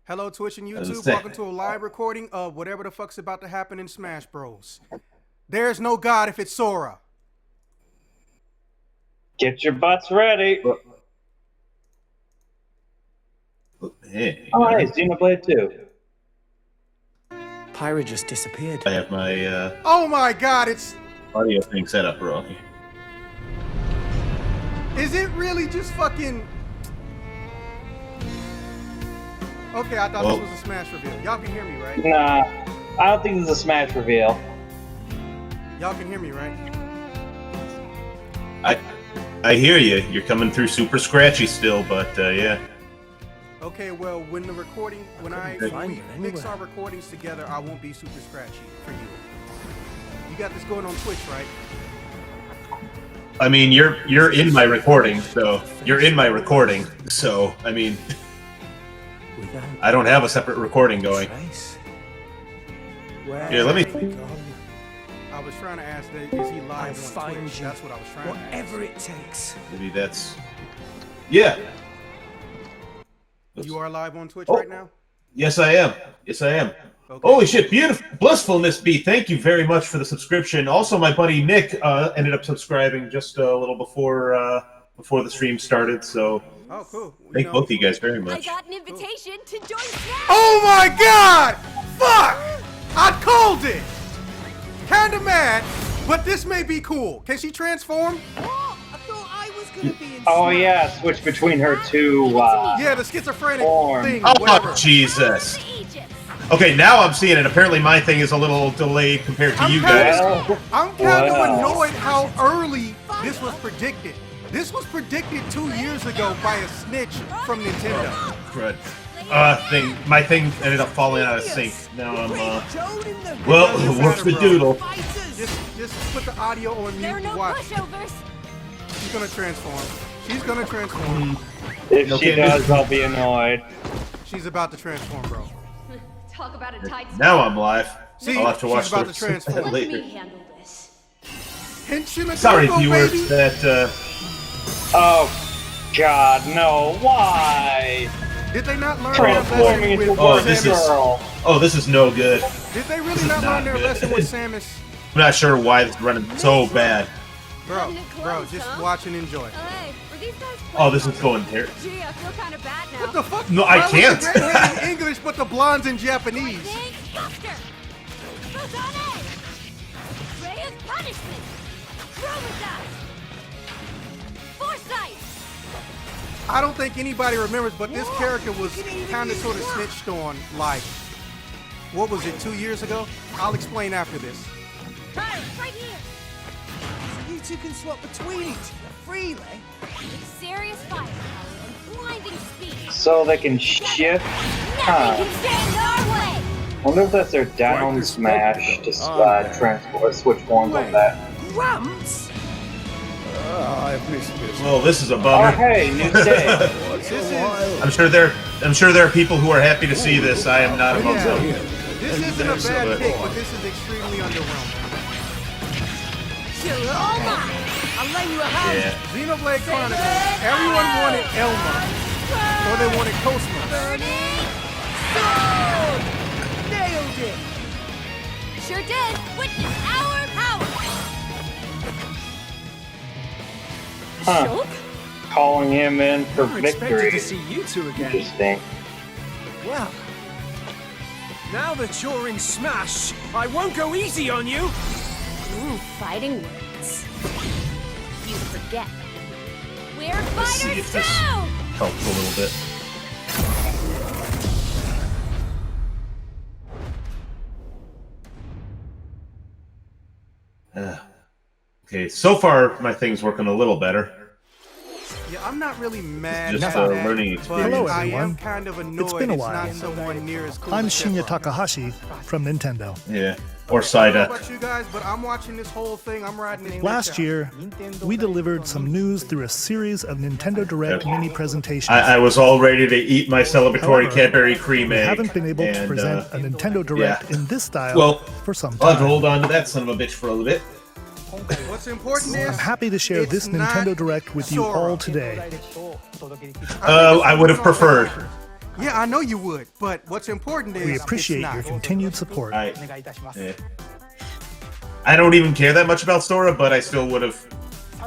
Hello, Twitch and YouTube. Welcome to a live recording of whatever the fuck's about to happen in Smash Bros. There's no God if it's Sora. Get your butts ready. Hey, Oh, hey, Xenoblade 2. Pyra just disappeared. I have my Oh my God, it's... audio thing set up wrong. Is it really just fucking... Okay, I thought this was a Smash reveal. Y'all can hear me, right? Nah, I don't think this is a Smash reveal. Y'all can hear me, right? I hear you. You're coming through super scratchy still, but yeah. Okay, well, when we mix our recordings together, I won't be super scratchy for you. You got this going on Twitch, right? I mean, you're in my recording, so I mean, I don't have a separate recording going. Yeah, let me. I was trying to ask, is he live on Twitch? That's what I was trying to ask. Whatever it takes. Maybe that's. Yeah. You are live on Twitch right now? Yes, I am. Okay. Holy shit, beautiful, blissfulness B. Thank you very much for the subscription. Also, my buddy Nick ended up subscribing just a little before the stream started. So, oh, cool. Thank both of you guys very much. I got an invitation to join Smash. Oh my God! Fuck! I called it. Kinda mad, but this may be cool. Can she transform? What? I thought I was gonna be in Oh yeah, switch between her two. Yeah, the schizophrenic form. thing. Oh, Whatever. Jesus. Okay, now I'm seeing it. Apparently, my thing is a little delayed compared to you guys. I'm kind of annoyed how early this was predicted. This was predicted 2 years ago by a snitch from Nintendo. Good. My thing ended up falling out of sync. Now I'm, well, what's the doodle? Just put the audio on mute There are and no watch. pushovers. She's gonna transform. She's gonna transform. If she does, I'll be annoyed. She's about to transform, bro. Talk about a tight spot. Now I'm live. See, I'll have to watch she's about to this transform. Let later. me handle this. Henshin Sorry, Agogo, viewers, baby. that, Oh, God, no. Why? Did they not learn their Transforming lesson into with a this is- girl. this is no good. Did they this really is not not learn their good. lesson with Samus? I'm not sure why it's running so bad. Bro, just watch and enjoy. Hey, were these guys Oh, this is going here. Gee, I feel kind of bad now. What the fuck? No, I Why was can't. the redhead in English, but the blonde's in Japanese. Lightning Buster! Botane! Ray of Punishment! Chromazone! Foresight! I don't think anybody remembers, but this character was kind of sort of snitched on, like, what was it, 2 years ago? I'll explain after this. Right here! So you two can swap between each other freely. With serious firepower and blinding speed. So they can shift. Nothing can stand our way! Wonder if that's their down smash to switch forms on that. Grumps? Well, this is a Oh, bummer. hey, new day. I'm sure there are people who are happy to see this. I am not among them. This isn't a bad pick, but this is extremely underwhelming. You're all mine! I'll lay you a hand! Yeah. Xenoblade Chronicles, everyone wanted Elma, or they wanted Cosmo. Burning! Nailed it! Sure did! Witness our power! Huh. Choke? Calling him in for Never expected victory. to see you two again. Interesting. Well, now that you're in Smash, I won't go easy on you. Ooh, fighting words. You forget. We're Let's see fighters if this too! helps a little bit. Okay, so far my thing's working a little better. Yeah, I'm not really mad Just at a that, learning but experience. Hello, I am everyone. kind of annoyed been a it's while. not someone near as cool I'm as Shinya Sephiroth. Takahashi from Nintendo. Yeah, or I don't know Psyduck. about you guys, but I'm watching this whole thing. I'm riding this Last bitch out. year, we delivered some news through a series of Nintendo Direct Okay. mini presentations. I was all ready to eat my celebratory However, Cadbury cream we egg. haven't been able to and, present a Nintendo Direct in this style Well, for some I'll have to time. hold on to that son of a bitch for a little bit. What's important is I'm happy to share it's this not Nintendo Direct with you Sora. all today. I would have preferred. Yeah, I know you would, but what's important is We appreciate it's not. your continued support. Yeah. I don't even care that much about Sora, but I still would have.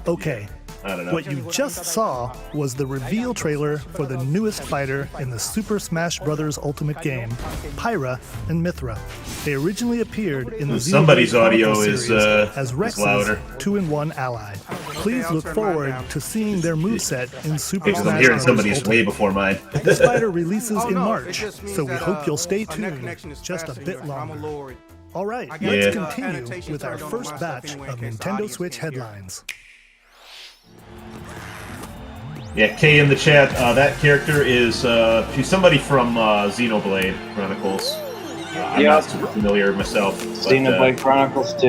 Okay, I don't know. what you just saw was the reveal trailer for the newest fighter in the Super Smash Bros. Ultimate game, Pyra and Mithra. They originally appeared in the Somebody's Xenoblade audio Chronicles is, series as is Rex's louder. 2-in-1 ally. Please look forward to seeing their moveset in Super Because I'm Smash hearing Bros. somebody's Ultimate. way before mine. This fighter releases Oh, in no, it March, just means so we that, hope you'll stay a net tuned connection is just a faster bit than yours. I'm a longer. lord. All right, I got, let's Yeah. continue annotation with our turned on first my stuff batch anyway, of in case the Nintendo audience Switch can't hear. headlines. Yeah, Kay in the chat. That character is she's somebody from Xenoblade Chronicles. I'm not super familiar myself. But, Xenoblade Chronicles 2.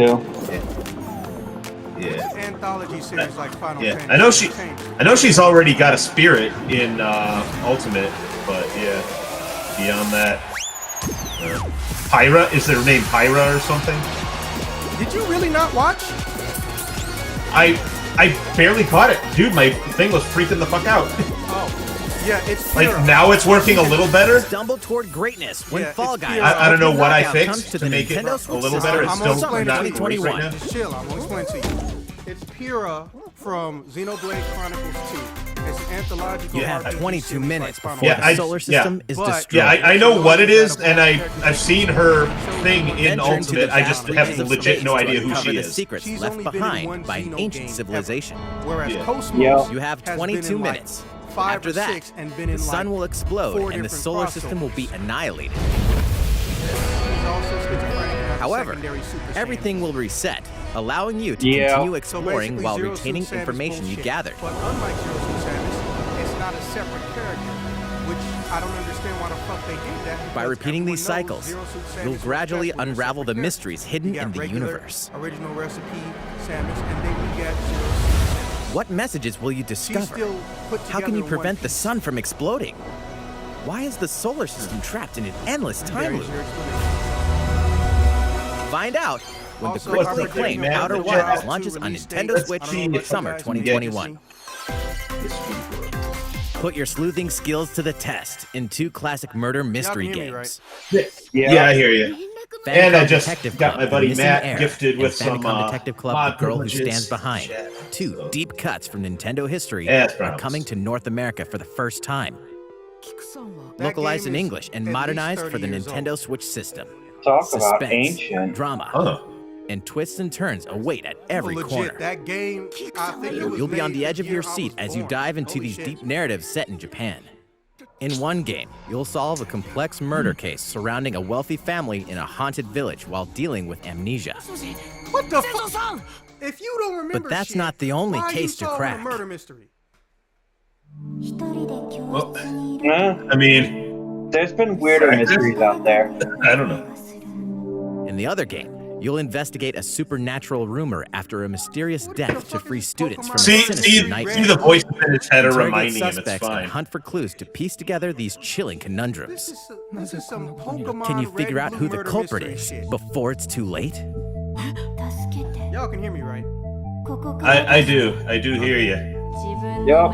Yeah. Anthology series like Final Yeah, Fantasy. I know she's already got a spirit in Ultimate, but yeah, beyond that, Pyra, is their name Pyra or something? Did you really not watch? I barely caught it, dude. My thing was freaking the fuck out. Oh, yeah, it's Like Pyra. now it's working a little better. Stumble toward greatness when Yeah, Fall it's Guys. Pyra. I don't know what I Knockout fixed comes to the make it Nintendo a Switch little system. better. It's I'm still explaining not to you. great right now. Just chill. I'm gonna explain to you. It's Pyra from Xenoblade Chronicles 2. It's an anthological. You have RPG 22 series minutes like Final before Yeah, the Fantasy. solar system is But- destroyed. Yeah, I know what it is, and I've seen her thing in Then turn to the Ultimate. I just vast have reaches of legit space no to idea who uncover she the is. secrets She's left only been in behind one by an Xeno ancient game civilization. Whereas Yeah. Cosmos Yeah. You have has 22 been in like minutes. 5 After or that, 6 and been in the sun like will explode 4 and the different solar system will be crossovers. annihilated. She's also schizophrenic and has a However, secondary Super everything will reset, allowing you to Yeah. continue So exploring basically, while Zero retaining Suit Samus information you bullshit. gathered. But unlike Zero Suit Samus, it's not a separate character, which I don't understand why the fuck they did that. By because repeating these everyone knows cycles, Zero Suit Samus you'll is gradually attached with a unravel the separate mysteries character. hidden You got in the regular, universe. Original recipe Samus, and then you got Zero Suit What messages will you Samus. She's discover? still put How can together you in prevent one the piece. sun from exploding? Why is the solar system trapped in an endless There time is loop? your explanation. Find out when the Also, critically I'm acclaimed predicting Outer Mad Wilds Jack launches to on release Nintendo dates. Switch I don't know about summer you guys, 2021. Disney. Put your sleuthing skills to the test in 2 classic murder mystery hear me, games. Yeah, I hear you. And I Famicom just Detective got Club, my The buddy Missing Matt Heir, gifted with and some Famicom Detective Club, mod The Girl Who privileges. Stands Behind. Chat. 2 deep cuts from Nintendo history As are promised. coming to North America for the first time. That Localized game in is English and at least modernized 30 for the years Nintendo old. Switch system. Talk about Suspense, ancient. drama, Huh. and twists and turns await at every Legit, corner. that game, I think it was You'll be on made the edge the of your year I seat was as you born. dive into Holy these shit. deep narratives set in Japan. In one game, you'll solve a complex murder case surrounding a wealthy family in a haunted village while dealing with amnesia. What the fuck? If you don't remember But that's shit, not the only why are you case to solving crack. a murder mystery. Well, Huh? I mean, There's been weirder mysteries out there. I don't know. In the other game, you'll investigate a supernatural rumor after a mysterious death to free students from a See sinister nightmare. the voice in his head are Interrogate reminding him it's suspects and fine. hunt for clues to piece together these chilling conundrums. This is some Pokemon Can you red figure out blue who the murder culprit mystery is shit. before it's too late? Y'all can hear me, right? I do hear you. Yup.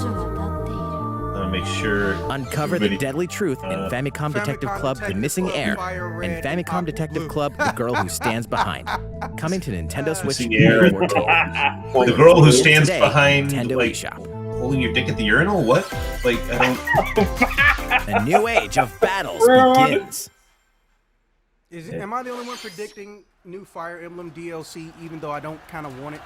I want to make sure. Uncover the Everybody- deadly truth in Famicom Detective Club, The Missing Heir, and Famicom Detective Club, The Girl Who Stands Behind. Coming to Nintendo Switch Missing Heir and- 14. The girl who stands Today, behind, Nintendo like, eShop. holding your dick at the urinal? What? Like, I don't. A new age of battles begins. Am I the only one predicting new Fire Emblem DLC, even though I don't kind of want it?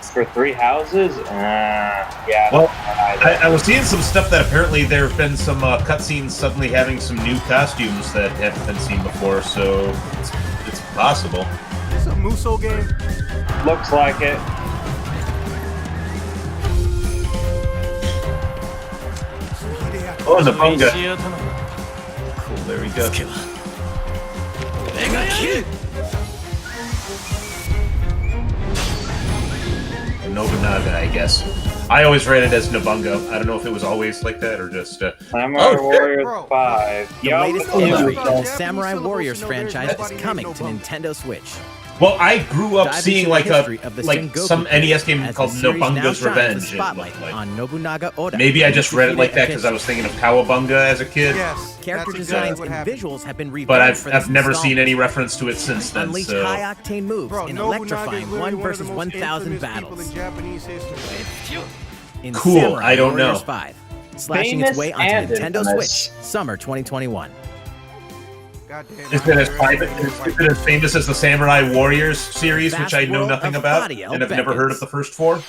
For 3 houses? Yeah. Well, I was seeing some stuff that apparently there have been some cutscenes suddenly having some new costumes that haven't been seen before, so it's possible. Is this a Muso game? Looks like it. Oh, Napunga. Cool, there we go. Nobunaga, I guess. I always read it as Nabungo. I don't know if it was always like that or just. Samurai Oh, shit, Warriors bro. 5. The Yup. latest Oh, entry yeah. in the Japanese Samurai syllables Warriors to know there's franchise is nobody coming named to Nobunga. Nintendo Switch. Well, I grew up Dive seeing into like the history of the Sengoku some NES game as the called series now Nobunga's shines the Revenge. It spotlight looked like. on Nobunaga Oda. Maybe I just read it like that Defeated because I was thinking of Kawabunga as a kid. Yes. Character that's designs exactly what and happened. visuals have been revamped But for this I've never seen installment. any reference to it since then. Unleash So high-octane moves Bro, in Nobunaga is electrifying literally 1 one of versus the most 1,000 infamous people battles. in Japanese history. In Cool, Samurai I don't Warriors know. 5, slashing its Famous way onto and Nintendo infamous. Switch, summer 2021. Goddamn. is it as famous as the Samurai Warriors series, which I know Vast nothing world of about Fadiel and have never heard beckons. of the first 4?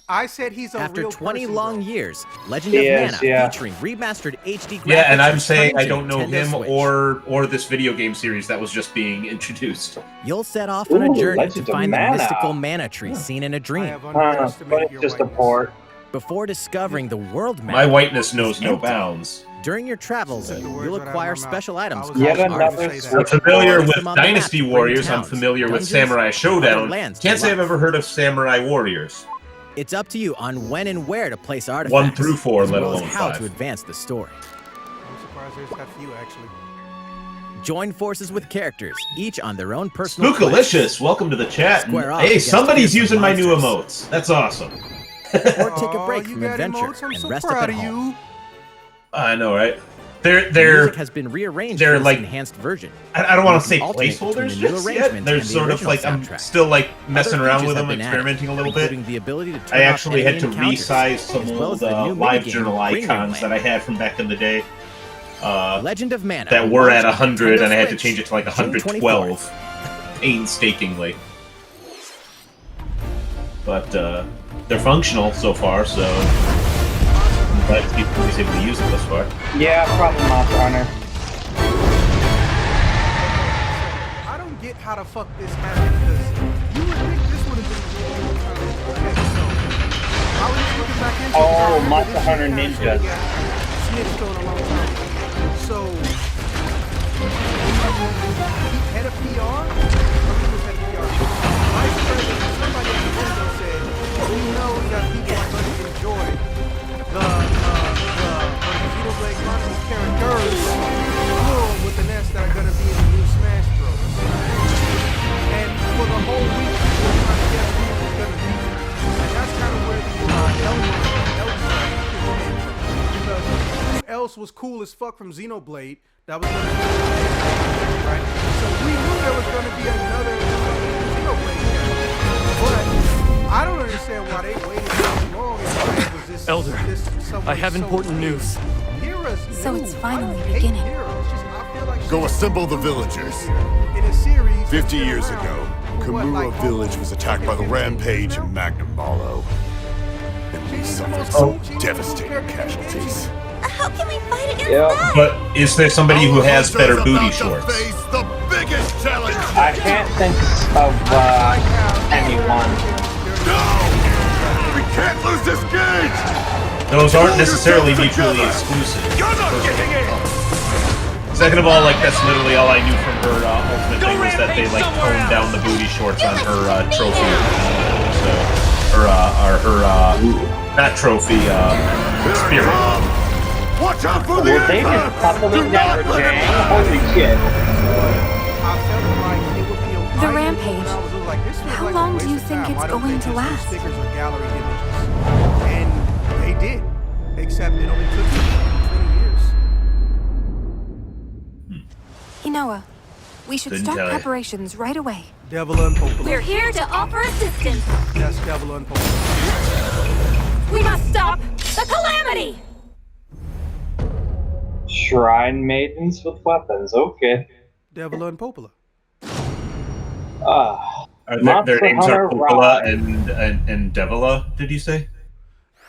I said he's a After real 20 person, long bro. years, Legend He of is, Mana yeah. featuring remastered HD graphics. Yeah, and I'm is saying coming I to don't know Nintendo him Switch. or this video game series that was just being introduced. You'll set off on a Ooh, journey Legend to of find the Mana. mystical mana tree seen in a I dream. have But underestimated it's your just a whiteness. port. Before discovering the world map, My whiteness knows no empty. bounds. During your travels, Took the words you'll right out of acquire my mouth. special I items was Yet called actually another gonna say I'm that. switch. familiar Place with them on the map Dynasty to bring Warriors. I'm towns, familiar with dungeons, Samurai and Showdown. other lands to Can't say I've life. ever heard of Samurai Warriors. It's up to you on when and where to place artifacts. 1 through 4, as let well as alone how 5. to advance the story. I'm surprised there's that few, actually. Join forces with characters, each on their own personal quest. Spookalicious, welcome to the chat. Square off Hey, against somebody's fearsome using my new monsters. emotes. That's awesome. Or take a Aw, break you from got adventure emotes? I'm and so rest up proud at of home. you. I know, right? The They're music has been rearranged they're for this like- enhanced version. I don't want You to say can alternate between placeholders the new just yet. arrangements They're and the sort of original like I'm soundtrack. still like messing Other around features with have them, been experimenting a little bit. including the ability to turn I off actually had enemy to encounters, resize some as well old as the new live minigame, journal Ring icons Lane. that I had from back in the day. Legend of Mana That were at launched on 100, Nintendo and I had to Switch, change it to like June 112, painstakingly. But they're functional so far, so I'm glad people was able to use it thus far. Yeah, probably Monster Hunter. I don't get how the fuck this happened, because you would think this would have been really kind of okay, so I was just looking back into it, 'cause I Oh, remember Monster this Hunter kind of shit Ninjas. got snitched on a long time ago. So, head of PR? Or who was head of PR? Vice President, somebody at Nintendo said, we know that people are going to enjoy the Xenoblade Chronicles characters plural with the nest that are going to be in the new Smash Bros. And for the whole week, we were trying to guess who it was going to be. And that's kind of where the because who else was cool as fuck from Xenoblade that was going to be right? So we knew there was going to be another Xenoblade character. But I don't understand why they waited so long. And was this, Elder, I have important news. So it's finally beginning. Go assemble the villagers. In a series 50 years ago, Kamura Village was attacked by the Rampage and Magnum Malo. And we suffered some devastating casualties. How can we fight against Yeah. that? But is there somebody who has better booty shorts? Face the biggest challenge. I can't think of anyone. No! We can't lose this gauge! Those aren't necessarily mutually exclusive. Second of all, like that's literally all I knew from her ultimate thing was that they like toned down the booty shorts on her trophy. So, not trophy, spirit. Watch out for the Were they just impact! coupling Do down not her let gang? it Holy shit. I felt like it would be a The rampage. How long do you think it's going to last? Stickers or gallery images? And they did, except it only took 20 years. Inoa, we should Didn't start tell ya. preparations right away. Devil unpopular. We're here to offer assistance. That's devil unpopular. We must stop the calamity. Shrine maidens with weapons. Okay. Devil unpopular. Their Monster names are Hunter Popola Rise. and Devila, did you say?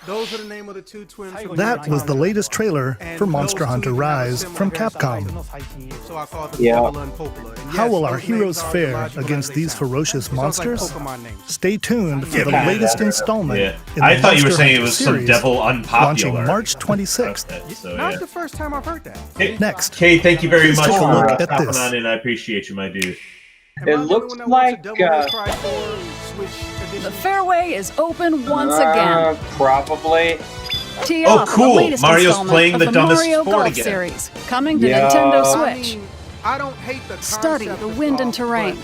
Those are the name of the two twins. From That was the latest trailer And for those Monster two Hunter even have a Rise similar from hairstyle. Capcom. So I call them Yeah. devil unpopular. And How yes, will our those heroes names are fare illogical as against they these sound. ferocious It sounds like monsters? Pokemon names. Stay tuned for the Yeah. latest installment Yeah. in I the thought you were Monster saying it Hunter was some series, devil unpopular. launching March 26th. Okay, so, Not yeah. the first time I've heard that. Hey, Next, Kay, thank you very Please much take a for look at hopping this. on in. I appreciate you, my dude. Am It I the only looks one that wants a like, Devil May Cry 4 Switch edition? The fairway is open once again. Probably. Tee Oh, off cool. the latest Mario's installment playing of the the dumbest Mario sport Golf again. series, coming to Yeah. Nintendo I Switch. mean, I don't hate the Study concept the of wind and golf, terrain.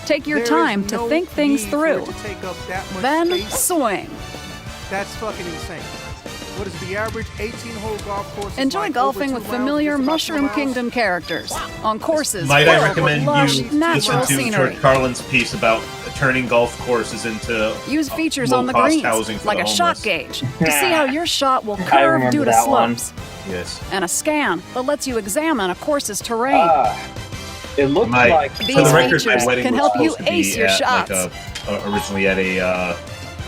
Take your There is time to no think things need for it through. to take up that much Then space. swing. That's fucking insane. What is the average 18-hole golf course? Enjoy like golfing over with 2 rounds, familiar just about 2 Mushroom miles? Kingdom characters on courses Might I filled recommend with lush, you natural listen to scenery. George Carlin's piece about turning golf courses into Use features on the low-cost housing greens, for like the a shot homeless. gauge, to see how your shot will I curve remember due to that one. slopes, Yes. and a scan that lets you examine a course's terrain. It looked like These for the record, my features wedding can was help you supposed to be ace your at, shots. originally at a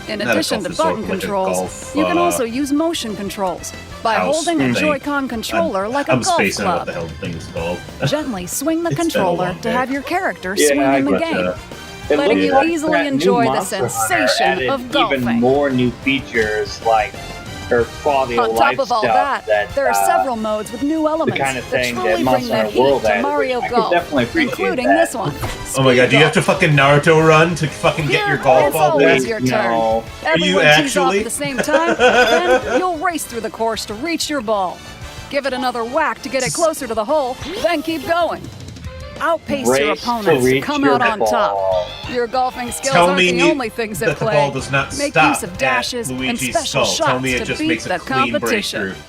In not a addition golf to resort, button but like a controls, golf, you can also use motion controls by house holding a thing. Joy-Con controller like a I'm golf spacing out what the club. hell the thing is called. Gently swing the It's been a controller long to day. have your character Yeah, swing I in the But, game, it letting looked you like easily that new enjoy the Monster Hunter sensation added of golfing. Even more new features like her quality On of top life of all stuff. there are several modes with new elements kind of that thing that truly bring Monster the Hunter heat World to added, Mario which I could Golf, definitely appreciate including that. this one. Oh my god, do you have Speed to fucking Naruto run to fucking get your golf It's ball always back? your turn. No. Are you Everyone tees off actually? at the same time, then you'll race through the course to reach your ball. Give it another whack to get it closer to the hole, then keep going. Outpace your Race to opponents to reach come your out on ball. top. Your golfing skills Tell aren't me the only things at that the play. ball does not Make stop use of dashes at and Luigi's special skull. Tell shots me it to just beat makes the a clean competition. breakthrough.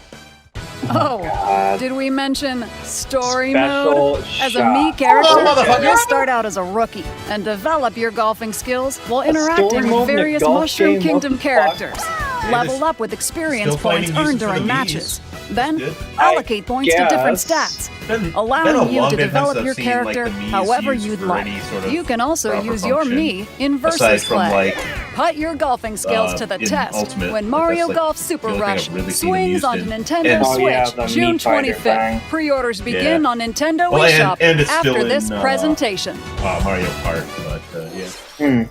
Oh, did we mention story Special mode? As a me shot. character, Oh, motherfucker. you'll start out as a rookie and develop your golfing skills while interacting story with mode in a various golf Mushroom game? Kingdom What the characters. Level this- up with experience still points finding earned uses for during the matches. Mii's. Then Good. allocate points to different guess. stats, Been a allowing you long to bit develop since your I've seen, like, character the Mii's however used you'd for like. any sort of You can also proper use your function, me in aside versus from, play. like, Put your golfing skills to the in test Ultimate, when but Mario that's, like, Golf the Super only thing I've Rush really seen them swings used on in. Nintendo And- Oh, yeah, Switch the June Mii Fighter 25th. thing. Pre-orders begin Yeah. on Nintendo Well, eShop and it's after still this in, presentation. Mario Kart, but yeah.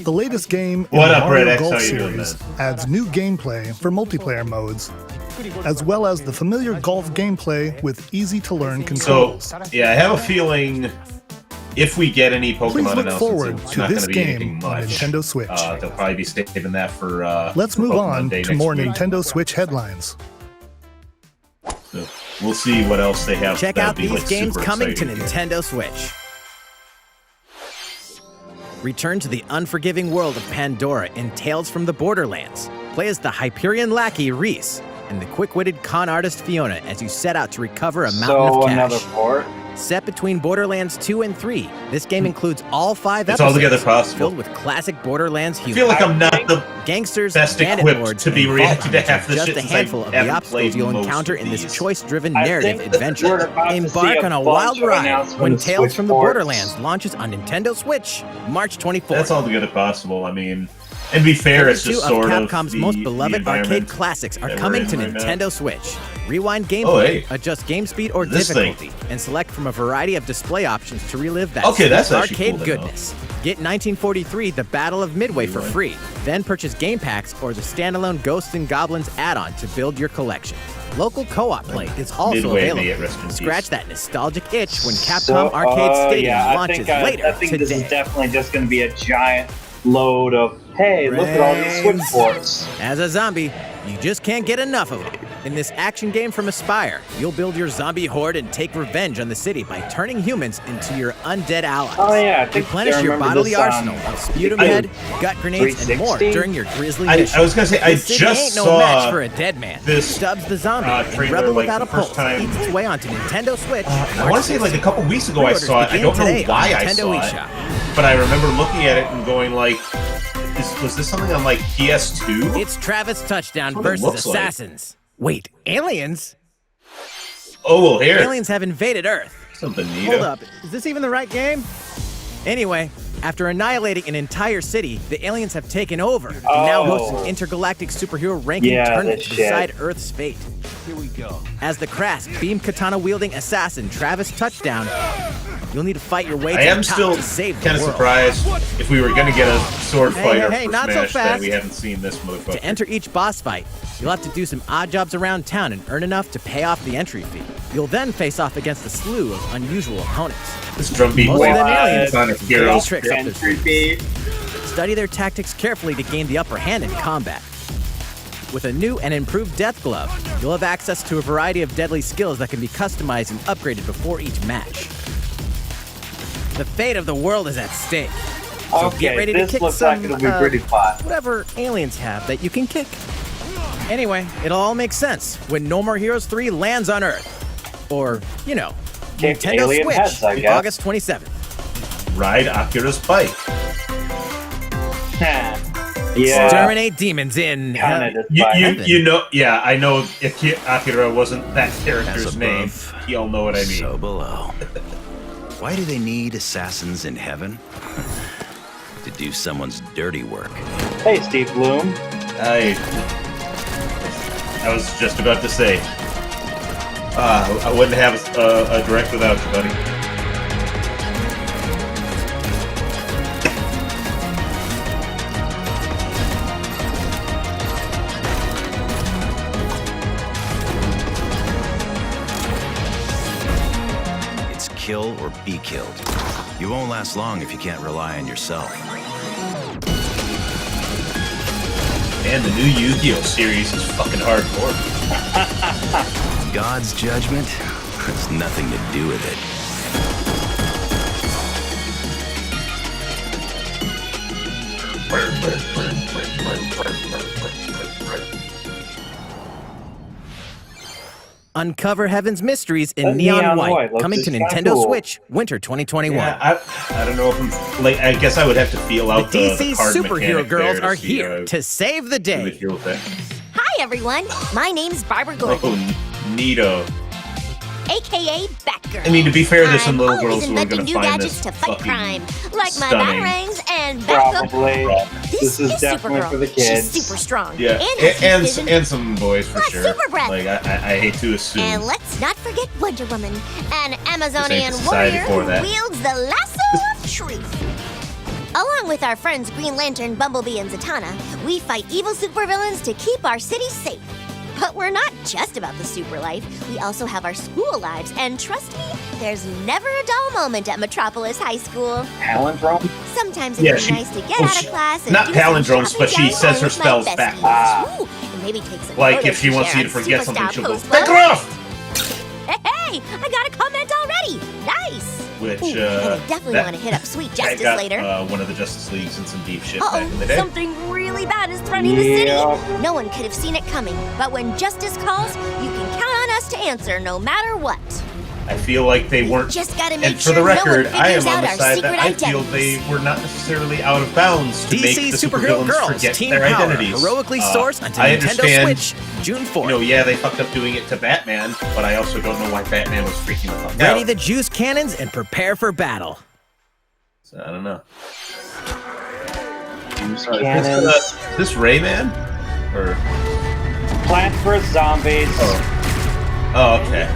The latest game in What the up, Mario Red X? Golf How you doing, series adds new gameplay for multiplayer modes, as well as the familiar golf gameplay with easy-to-learn So, controls. yeah, I have a feeling if we get any Pokemon Please look announcements, forward it's to not this going to be game anything on much. Nintendo Switch. They'll probably be saving that for. Let's for move Pokemon on Day to next more week. Nintendo Switch headlines. So we'll see what else they have. Check that'll out be, these like, games super coming to exciting. Nintendo Switch. Return to the unforgiving world of Pandora in Tales from the Borderlands. Play as the Hyperion lackey Reese and the quick-witted con artist Fiona as you set out to recover a mountain So of cash. another port. Set between Borderlands 2 and 3, this game includes all 5 It's episodes altogether possible. filled with classic Borderlands I humor. feel like I'm not the Gangsters, best bandit equipped lords, to be and reacting to vault half hunters the are shit just a since I handful of the haven't obstacles played you'll most encounter of in this these. choice-driven I narrative think that adventure. we're about to see Embark on a bunch wild of ride when announcements, Tales Switch from the ports. Borderlands launches on Nintendo Switch, March 24th. That's altogether possible. I mean, and to be fair, it's 32 just of sort Capcom's of most the beloved arcade environment classics are that we're coming in to right now. Nintendo Switch. Rewind gameplay, Oh, hey. adjust game speed or This thing. difficulty, and select from a variety of display options to relive that Okay, that's sweet actually arcade cool to know. goodness. Get 1943 The Battle of Midway for free. Then purchase game packs or the standalone Ghosts and Goblins add-on to build your collection. Local co-op play is also Midway, may it rest available. in peace. Scratch that nostalgic itch when Capcom Arcade Stadium yeah, launches I later think today. this is definitely just going to be a giant load of, hey, look at all these Switch Brains. ports. As a zombie, you just can't get enough of them. In this action game from Aspyr, you'll build your zombie horde and take revenge on the city by turning humans into your undead allies. Oh, yeah, I think Replenish I your remember bodily this, arsenal of sputum head, gut grenades, and more 360? during your grisly I mission. was gonna say, I The city just ain't no saw match for a dead man. this, Stubbs the zombie and trailer, Rebel like, Without a the first Pulse time. eats its way onto Nintendo Switch. I want to say like a couple weeks ago I Pre-orders saw it. I begin don't know today on why I Nintendo saw it, eShop. but I remember looking at it and going like, was this something on like PS2? It's Travis Touchdown That's what it versus looks like. Assassins. Wait, aliens? Oh well, here. Aliens have invaded Earth. Something neat. Hold up, is this even the right game? Anyway, after annihilating an entire city, the aliens have taken over and now host an intergalactic superhero ranking Yeah, tournament this to shit. decide Earth's fate. Here we go. As the crass beam katana-wielding assassin Travis Touchdown, you'll need to fight your way I to am the top still to save the kind of world. surprised if we were gonna get a sword Hey, fighter hey, for not so Smash that fast. we haven't seen this motherfucker. To enter each boss fight, you'll have to do some odd jobs around town and earn enough to pay off the entry fee. You'll then face off against a slew of unusual opponents. This drumbeat Most of them aliens. kind of Dirty heroes. tricks up their Entry sleeves. fee. Study their tactics carefully to gain the upper hand in combat. With a new and improved Death Glove, you'll have access to a variety of deadly skills that can be customized and upgraded before each match. The fate of the world is at stake. So Okay, get ready to this kick looks some, like it'll be pretty fun. whatever aliens have that you can kick. Anyway, it'll all make sense when No More Heroes 3 lands on Earth. Or, you know, Kick Nintendo alien Switch, heads, I guess. August 27th. Ride Akira's bike. Yeah. Exterminate demons in Kinda You know, yeah, I know Akira wasn't that character's name. Y'all know what I mean. So below. Why do they need assassins in heaven? To do someone's dirty work. Hey, Steve Bloom. I was just about to say. I wouldn't have a direct without you, buddy. It's kill or be killed. You won't last long if you can't rely on yourself. And the new Yu-Gi-Oh series is fucking hardcore. God's judgment has nothing to do with it. Uncover Heaven's Mysteries in That Neon Neon White, White looks coming to kinda Nintendo cool. Switch, winter 2021. Yeah, I don't know if I'm like. I guess I would have to feel out The the DC card superhero mechanic girls there to are see, here to save the see what day. feel with that. Hi, everyone. My name's Barbara Gordon, Oh, neato. aka Batgirl. I mean, to be fair, there's some I'm little always girls who are inventing gonna new find gadgets this to fight fucking crime, like my stunning. batarangs and backup. Probably. This is definitely Supergirl. for the kids. She's super strong. Yeah, and has vision. and some boys for Plus sure. super breath. Like I hate to assume. And let's not forget Wonder Woman, an This Amazonian ain't the society warrior for who that. wields the lasso of truth. Along with our friends Green Lantern, Bumblebee, and Zatanna, we fight evil supervillains to keep our city safe. But we're not just about the super life. We also have our school lives, and trust me, there's never a dull moment at Metropolis High School. Palindrome? Sometimes it'd Yeah, be she- nice to get well, out she- of class and not do some palindromes, but shopping she says her downtown with my spells besties. backwards. Ooh, and maybe take some Like photos if she wants share you to on forget something, Superstar she'll go, Post "Back her Love." off!" Hey, I got a comment already. Nice. Which, Ooh, and I definitely that- want to hit up Sweet I Justice got later. one of the Justice Leagues and some deep shit back in the Uh-oh, day. something really bad is threatening the city. Yeah. No one could have seen it coming, but when justice calls, you can count on us to answer no matter what. I feel like they weren't. Just gotta make And for sure the no one record, I figures am on out the our side that secret I feel identities. they were not necessarily out of bounds to make DC the superhero supervillains girls, forget Team their Power, identities. heroically sourced onto I Nintendo understand, Switch, June 4th. You know, yeah, they fucked up doing it to Batman, but I also don't know why Batman was freaking the fuck Ready out. the juice cannons and prepare for battle. So, I don't know. Cannons. Is this Rayman? Or Plants vs. Zombies. oh, okay.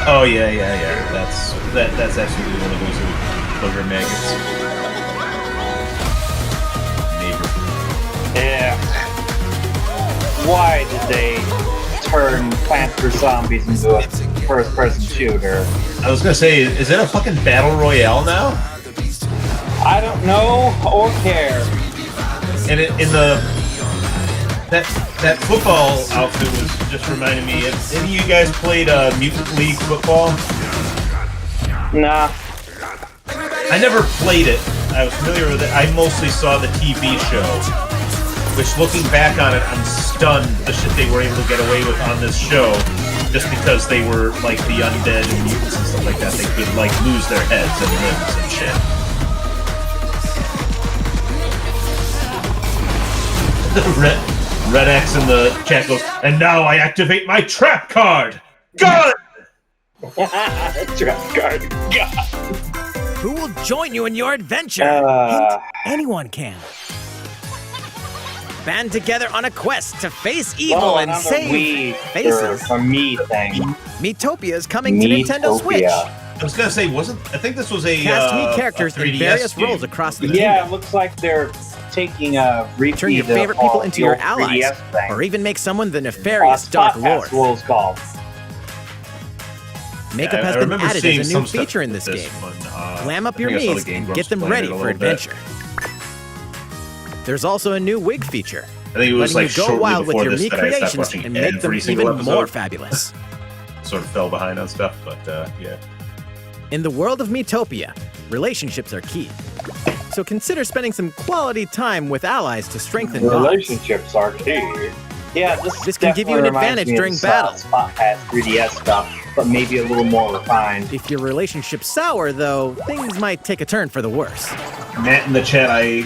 Oh yeah. That's absolutely one of those booger maggots. Neighbor. Yeah. Why did they turn Plants vs. Zombies into a first-person shooter? I was gonna say, is it a fucking battle royale now? I don't know or care. And in the that football outfit was just reminding me. Have any of you guys played Mutant League football? Nah. I never played it. I was familiar with it. I mostly saw the TV show. Which, looking back on it, I'm stunned the shit they were able to get away with on this show. Just because they were like the undead and mutants and stuff like that, they could like lose their heads and limbs and shit. Red X in the chat goes, and now I activate my trap card! Got it! Trap card. God. Who will join you in your adventure? Uh. Anyone can. Band together on a quest to face evil Oh, and another save Wii faces. or me thing. Miitopia is coming to Nintendo Switch. Miitopia. I was gonna say, I think this was a Cast a Mii characters in 3DS various game. roles across the Yeah, kingdom. it looks like they're taking a repeat Turn your favorite of people the into your old allies, 3DS thing. or even make someone the nefarious Spot Dark Pass Lord. rules called. Makeup I has been remember added seeing as a some new stuff feature in with this game. one. Glam up I your think I saw the Miis Game and Grumps get them playing ready it a for little bit. adventure. There's also a new wig feature, I think it was letting like you go shortly wild with before your this Mii that I stopped creations watching and make them every single even episode. more fabulous. Sort of fell behind on stuff, but yeah. In the world of Metopia, relationships are key. So consider spending some quality time with allies to strengthen bonds. Relationships are key. Yeah, This can give you an advantage during battle. Spot Pass 3DS stuff, but maybe a little more refined. If your relationship's sour, though, things might take a turn for the worse. Matt in the chat, I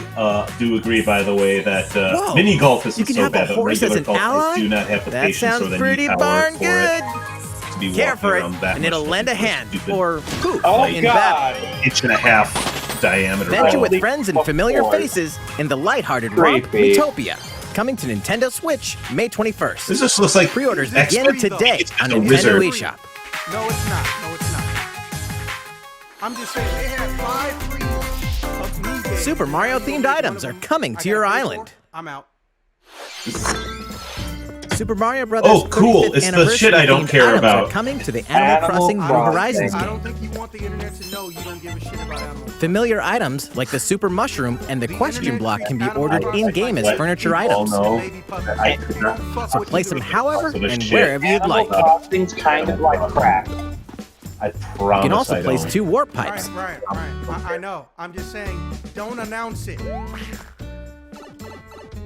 do agree, by the way, that mini golf is You can so have bad a that horse regular as an golf ally? do not have the That patience or sounds the pretty power darn for good. it to be Care walking for it, around that and it'll much. lend a hand, Stupid or poop, Oh in God! battle. Inch-and-a-half diameter. Venture ball. with friends and familiar Lord. faces in the lighthearted romp Creepy. Metopia. Coming to Nintendo Switch, May 21st. This just looks like Pre-orders expert begin today It's on a Nintendo wizard. eShop. No, it's not. No, it's not. I'm just saying they had 5 free of me games. Super Mario-themed items are coming to your island. I'm out. Super Mario Brothers Oh, cool. 35th It's the shit I don't anniversary-themed care items about. are coming to the Animal Crossing New Horizons I game. don't think you want the internet to know you don't give a shit about animals. Familiar items like the Super Mushroom and the question internet block can be treats ordered animals in-game as Let furniture people items. know Maybe puppets. that I could not. Fuck So what place you them do. however So the and shit. wherever you'd Animal like. Crossing's kind of like crack. I You promise can also I place don't. 2 warp pipes. Right. I know. I'm just saying, don't announce it.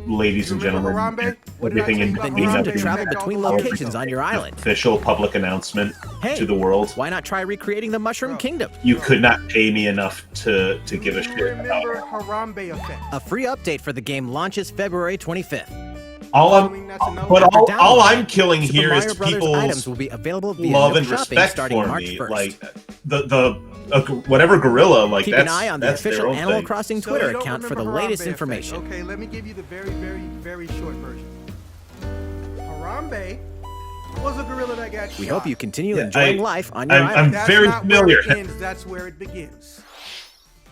Ladies and You remember gentlemen, Harambe? What did I everything tell in you about between. Reason Harambe? to nothing. travel Back between all the locations on your island. Official public announcement Hey, to the world. why not try recreating the Mushroom Kingdom? You could not pay me enough to give a Do you shit about remember it. Harambe Effect? A free update for the game launches February 25th. All I mean, that's a no. but After all download, I'm killing Super here Mario is Brothers people's items will be available via love no and shopping respect starting for March me. 1st. Like whatever gorilla, like Keep that's an eye on the that's their official own Animal thing. Crossing So Twitter you don't account for the remember latest Harambe Effect. information. Okay, let me give you the very, very, very short version. Harambe was a gorilla that got We shot. hope you continue Yeah, enjoying life on your I'm island. That's very not familiar. Where it ends, that's where it begins.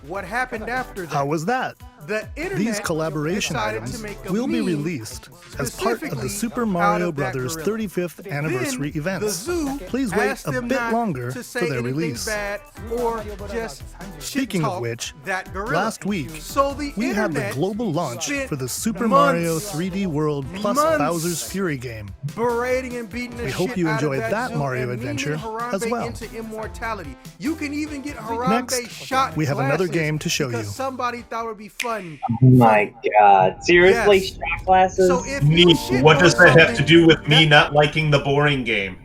What happened after that? How was that? The internet These collaboration decided items to make a will be meme released as part of specifically the Super out Mario of that Brothers gorilla. 35th anniversary Then events. The zoo Please wait asked a them bit not longer to for say their anything release. bad or just Speaking shit-talk of which, that gorilla. last week, So the we had the internet global launch spent for the Super months, Mario 3D World plus months Bowser's Fury game. berating and beating the We hope shit you out of enjoyed that zoo Mario and adventure leading Harambe as well. into immortality. You can even get Harambe Next, shot we have another glasses game to show because you. somebody thought it would be fun. Oh my God! Seriously, Yes. shot glasses? So if you Me, shit what on does that have to something do with me that- not liking the boring game?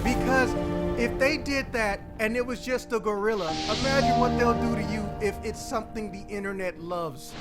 Because if they did that and it was just a gorilla, imagine what they'll do to you if it's something the internet loves.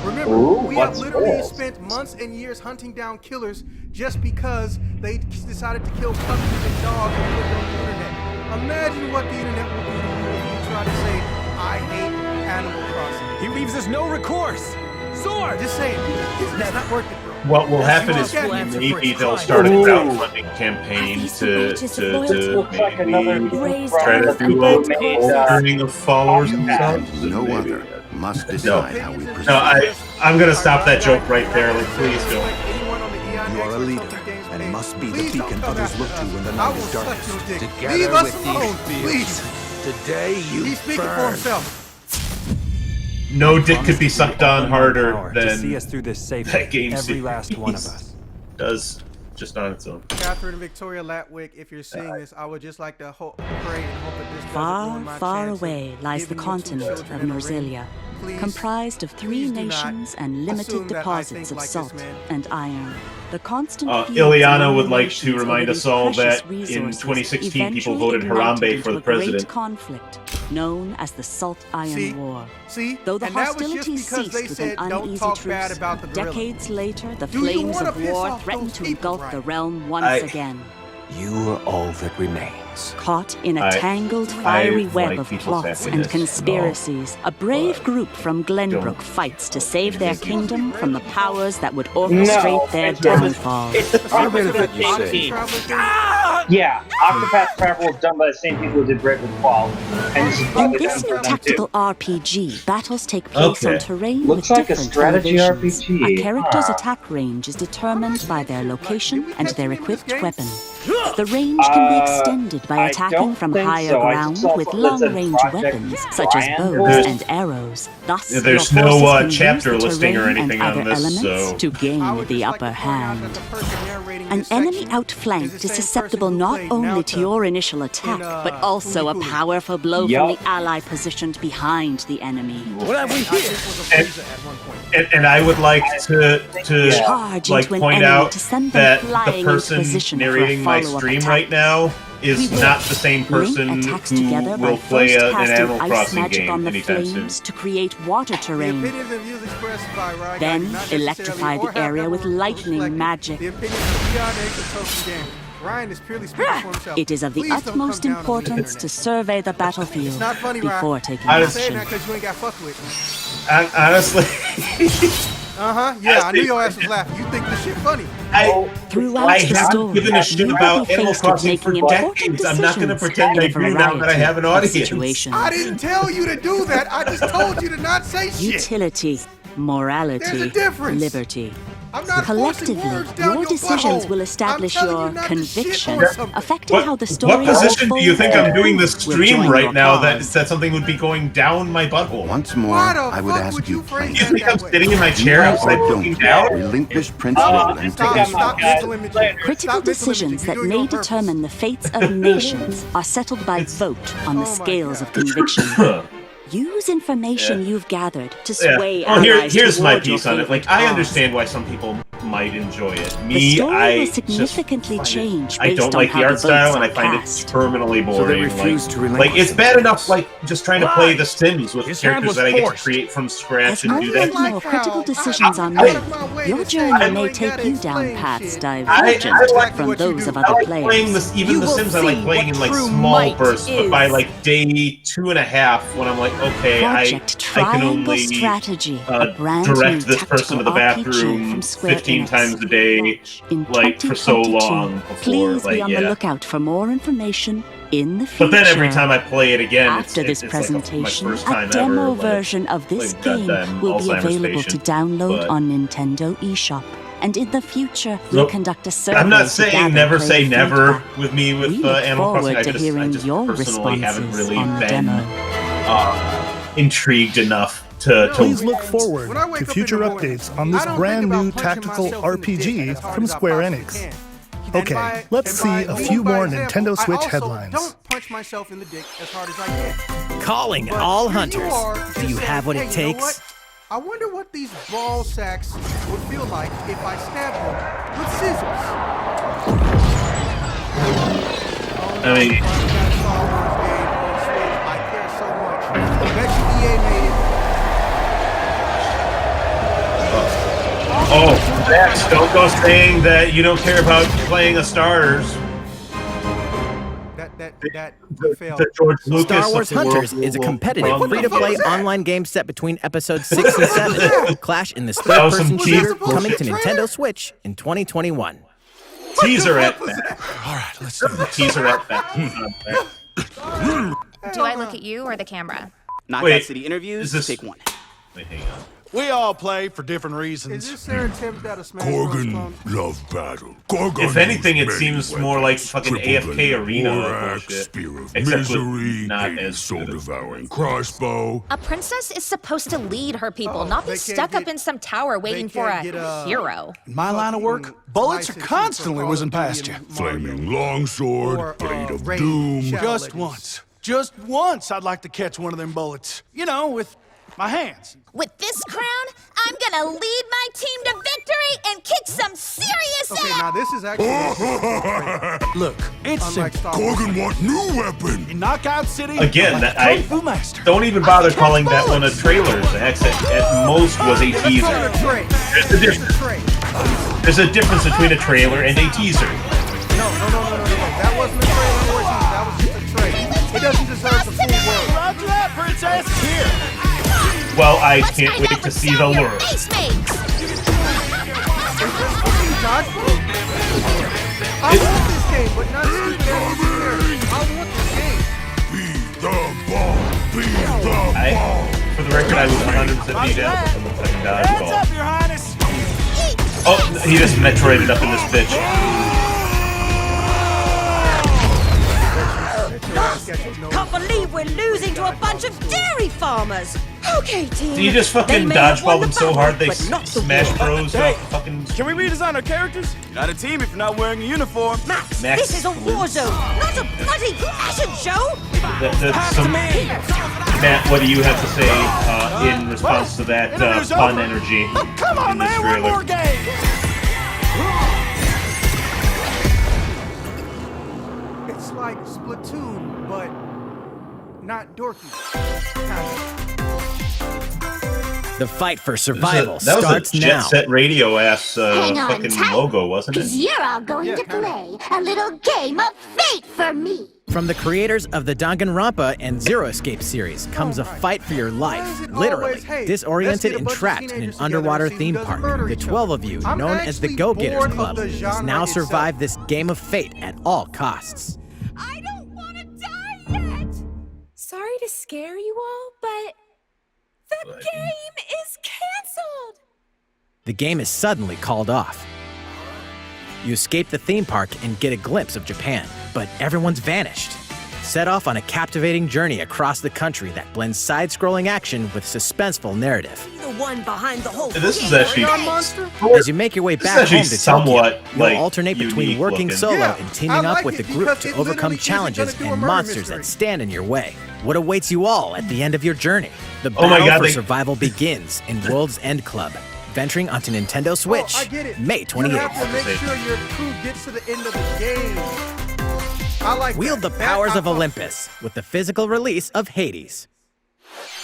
Remember, Ooh, we have what's literally this? spent months and years hunting down killers just because they decided to kill puppies and dogs and put it on the internet. Imagine what the internet will do to you if you try to say, I hate Animal Crossing. He leaves us no recourse. Sword! Just saying, it's not worth it, bro. What will happen you is won't get maybe it. they'll start a Ooh. crowdfunding campaign to Looks like another maybe raised try to earth do a made, turning of followers themselves. No Maybe. other must No, decide how we proceed. no, I'm gonna stop that joke right there. Like, please don't. You are a leader and must be the beacon others look to when the night is darkest. Together Leave us with alone, these please. fields, today you He's speaking for burn. himself. No dick could be sucked on harder to see than us through this safely. that game Every last one of series us. does just on its own. Catherine and Victoria Latwick, if you're seeing this, I would just like to pray and hope that this doesn't Far, ruin my far chance of away lies the giving you two continent children of in a ring. Norzelia, Please, comprised of 3 please do not nations and limited assume that I deposits think of like this salt man. and iron. The constant Ileana fields would among like nations to remind over us these all precious that in resources 2016 people eventually voted ignited Harambe into for the a great president. conflict known as the Salt-Iron See? War. See? Though the And that was just hostilities because ceased they with said, an "Don't uneasy talk truce, bad about the gorilla." decades later, the Do you flames wanna of piss war off threatened those to people, engulf right? the realm once again. You are all that remains. Caught in a I- tangled, I fiery web like of people's plots and happiness and conspiracies, a brave but group from Glenbrook don't fights to save their make it kingdom from the powers that would No, orchestrate their it's just- downfall. It's probably benefit the you same say. team. Yeah, Octopath Traveler was done by the same people who did Brave with Qual, and this is In probably this done new for them tactical too. RPG, battles take place Okay. on terrain Looks with like a different strategy elevations. RPG, A character's huh? attack range is determined by their location and their equipped weapon. The range can be extended succeed by I attacking don't from think higher so. I ground just saw with something that said long-range Project weapons such as Triangle. bows and arrows. Thus, There's your no forces can use chapter the listing or terrain anything and on other this, elements so to gain the upper hand. An enemy outflanked is susceptible not only to your initial attack, but also a powerful blow from the ally positioned behind the enemy. What have we here? And I would like to Charge like into an point enemy out to send them that the flying into person position for a narrating my follow-up stream attack. right now is not the same person Link attacks who together by will play first an casting Animal ice Crossing magic game on the anytime soon. flames to create water terrain. The opinions and views expressed by Ryan Then do not necessarily electrify or the have area ever with lightning reflected magic. The opinions of Beyond X and Token Game. Ryan is purely speaking for himself. It is of the Please don't utmost come down on me on the importance to internet. survey the battlefield It's not funny, Ryan. before taking I'm saying action. that because you ain't got fucked with. Honestly, Yeah, I knew your ass was laughing. You think this shit funny. Throughout I the haven't story, given a shit you will about be Animal faced with Crossing for making important decades. I'm not going to decisions pretend I in a do now that I have an variety of audience. situations. I didn't tell you to do that. I just told you to not say shit. Utility, There's morality, a difference. liberty. I'm not forcing Collectively, words down your decisions butthole. will establish I'm telling your you not to shit convictions, on something. affecting how the story What position do you think I'm doing this will stream join right your now cause. that something would be going down my butthole? Once more, Why the I would fuck ask would you you phrase You plainly. think I'm sitting in my chair outside looking down? Relinquish principle and take Stop mental imaging. Critical Stop mental decisions imaging. that You're doing it may on purpose. determine the fates of nations are settled by vote on the scales of conviction. Use information you've gathered to sway allies here's my toward your piece on it. Like, favorite I cause. understand why some people might enjoy it. The Me, story I will just significantly find it- change I based don't on like how the the art style, votes and I are find cast. it terminally So they boring. refuse to Like relinquish it's bad enough, themselves. like just trying to play The Sims with His hand characters was that I get to forced. create from scratch As and more do that. and more critical decisions are I- made, I- your I- journey I- may I- take you down explain paths shit. divergent I like from what you those do. of I other like playing players. this, even You The will Sims. I like see playing what in like true small might bursts, but by is. like day 2.5, when I'm like, okay, Project I can Triangle only Strategy, a brand direct new this person to the tactical RPG bathroom from Square 15 Enix. times a day, In like for so 2022, long before. please like, be on yeah. the lookout for more information in the future. But then every time I play it again, After it's this like presentation, my first a time demo ever, like, version of this playing game goddamn will be Alzheimer's available to patient, download but- on Nintendo eShop. And in the future, we'll Nope. conduct a survey I'm not to saying gather never player say never feedback. with me with We look Animal Crossing. forward to I hearing just your personally haven't responses really on the been demo. intrigued enough to. Please look forward When I wake to up in future the morning, updates on this I don't brand think new about punching tactical myself in the dick RPG as hard from as I Square possibly Enix. can. Okay, And let's see a few by more example, Nintendo Switch I also headlines. don't punch myself in the dick as hard as I can. Calling But all here hunters. you are, Do just you saying, have what hey, it you know takes? what? I wonder what these ball sacks would feel like if I stabbed them with scissors. I mean, I care so much. I bet you EA made it. oh, Max, don't go saying that you don't care about playing a starters. That failed. The George Lucas Star Wars of the Hunters world is a will competitive, run free-to-play the- online game set between episodes 6 and 7. Clash in the That was some third-person cheap shooter coming to bullshit. Nintendo Switch in 2021. Teaser at that. All right, let's do this. Teaser at that. Do I look at you or the camera? Knockout Wait, City interviews, is this- take one. Wait, hang on. We all play for different reasons. Is this their attempt at a Smash Bros. clone? Love battle. Gorgon If anything, it knows seems many more like weapons. fucking Triple AFK blade, arena borax, bullshit. spear of Except with misery, not Hades, as soul good as- devouring crossbow. A princess is supposed to lead her people, not be they can't stuck up get- in some tower waiting for a can't get a- hero. In my line of work, bullets are constantly whizzing past you. Flaming longsword, Or, blade of Raid doom. Shadow Just Legends. once, I'd like to catch one of them bullets. You know, with my hands. With this crown, I'm gonna lead my team to victory and kick some serious Okay, ass! now this is actually Look, it's unlike simple. Star Wars. Gorgon want new weapon. In Knockout City, Again, like a I Kung Fu master. don't even bother calling that one a trailer. Zach. At most was a Let's call it teaser. a trait. There's a difference. There's a difference between a trailer and a teaser. No. That wasn't a trailer or a teaser. That was just a trait. It doesn't deserve the full word. Roger that, princess. Here. Well, I Let's can't find wait out to what see sound the your lure. face makes! Dodgeball? I want this game, but not stupid ass characters. I want this game. Be the ball. Be the ball. For the record, I was 170 down from the fucking Hands dodgeball. up, your highness. Oh, he just Metroided up in this bitch. Can't believe we're losing to a bunch of dairy farmers. Okay, team. Do you just fucking dodgeball them so hard they smash Bros off fucking... Can we redesign our characters? You're not a team if you're not wearing a uniform. Max, this is a war zone, not a bloody fashion show. Matt, what do you have to say in response to that fun energy? Come on, man, one more game. It's like Splatoon, but not dorky. The fight for survival that starts was a now. Jet Set Radio ass fucking logo, wasn't it? Because you're all going to play a little game of fate for me. From the creators of the Danganronpa and Zero Escape series comes a fight for your life. Literally, disoriented and trapped in an underwater theme park. The 12 of you, known as the Go-Getters Club, must now survive this game of fate at all costs. I don't want to die yet. Sorry to scare you all, but the game is canceled. The game is suddenly called off. You escape the theme park and get a glimpse of Japan, but everyone's vanished. Set off on a captivating journey across the country that blends side-scrolling action with suspenseful narrative. The one behind the whole This is actually... As you make your way back home to somewhat, Tokyo, you'll alternate between working solo Yeah, and teaming I up like with the it group because to it overcome literally challenges isn't gonna do a and murder monsters mystery. that stand in your way. What awaits you all at the end of your journey? The Oh my battle God, for they- survival begins in World's End Club, venturing onto Nintendo Switch, I get it. May You 28th. have to make sure your crew gets to the end of the game. I like Wield the that. powers That of I fuck Olympus with the physical release of Hades.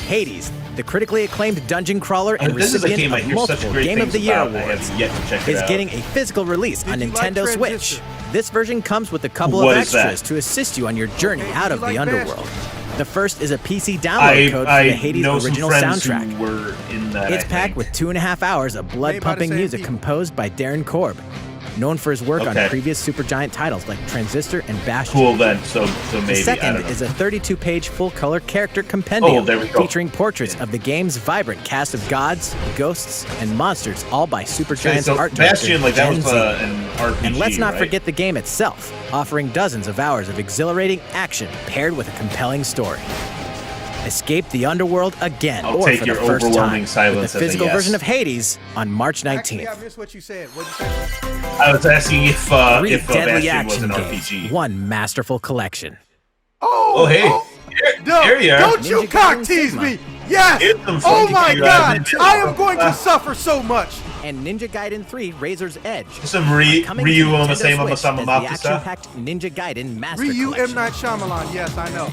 Hades, the critically acclaimed dungeon crawler and This is a recipient game I of hear such multiple great Game of things the Year about. I awards, have yet to check it is out. getting a physical release on Did you like Nintendo Switch. Transistor? This version comes with a couple What of is that? extras to assist you on your journey out of like the Bastion? underworld. The first is a PC download code for the I Hades know some original friends soundtrack. who were in that. It's packed with 2.5 hours of blood-pumping same music people. composed by Darren Korb, known for his work Okay. on previous Supergiant titles like Transistor and Bastion. Cool then. So maybe The I second don't know. is a 32-page full-color character compendium Oh, there we go. featuring portraits of the game's vibrant cast of gods, ghosts, and monsters, all by Supergiant's so art director, Bastion, like that Gen was Z. an RPG, And let's not right? forget the game itself, offering dozens of hours of exhilarating action paired with a compelling story. Escape the underworld again, I'll or take for your the first overwhelming time, silence with as the a physical yes. version of Hades on March 19th. Actually, I missed what you said. What'd you say? I was asking if Three deadly Bastion was action an games, RPG. one masterful collection. Oh, hey. No, There you are. don't you Ninja cock Gaiden tease Sigma. me! Yes! Here's some Oh funky my Ninja god! Gaiden. I am going to suffer so much! And Ninja Gaiden 3 Razor's Edge. Some Coming to Ryu Nintendo on the same Switch as some as the Mafia. action-packed Ninja Gaiden Master Ryu Collection. M. Night Shyamalan, yes, I know.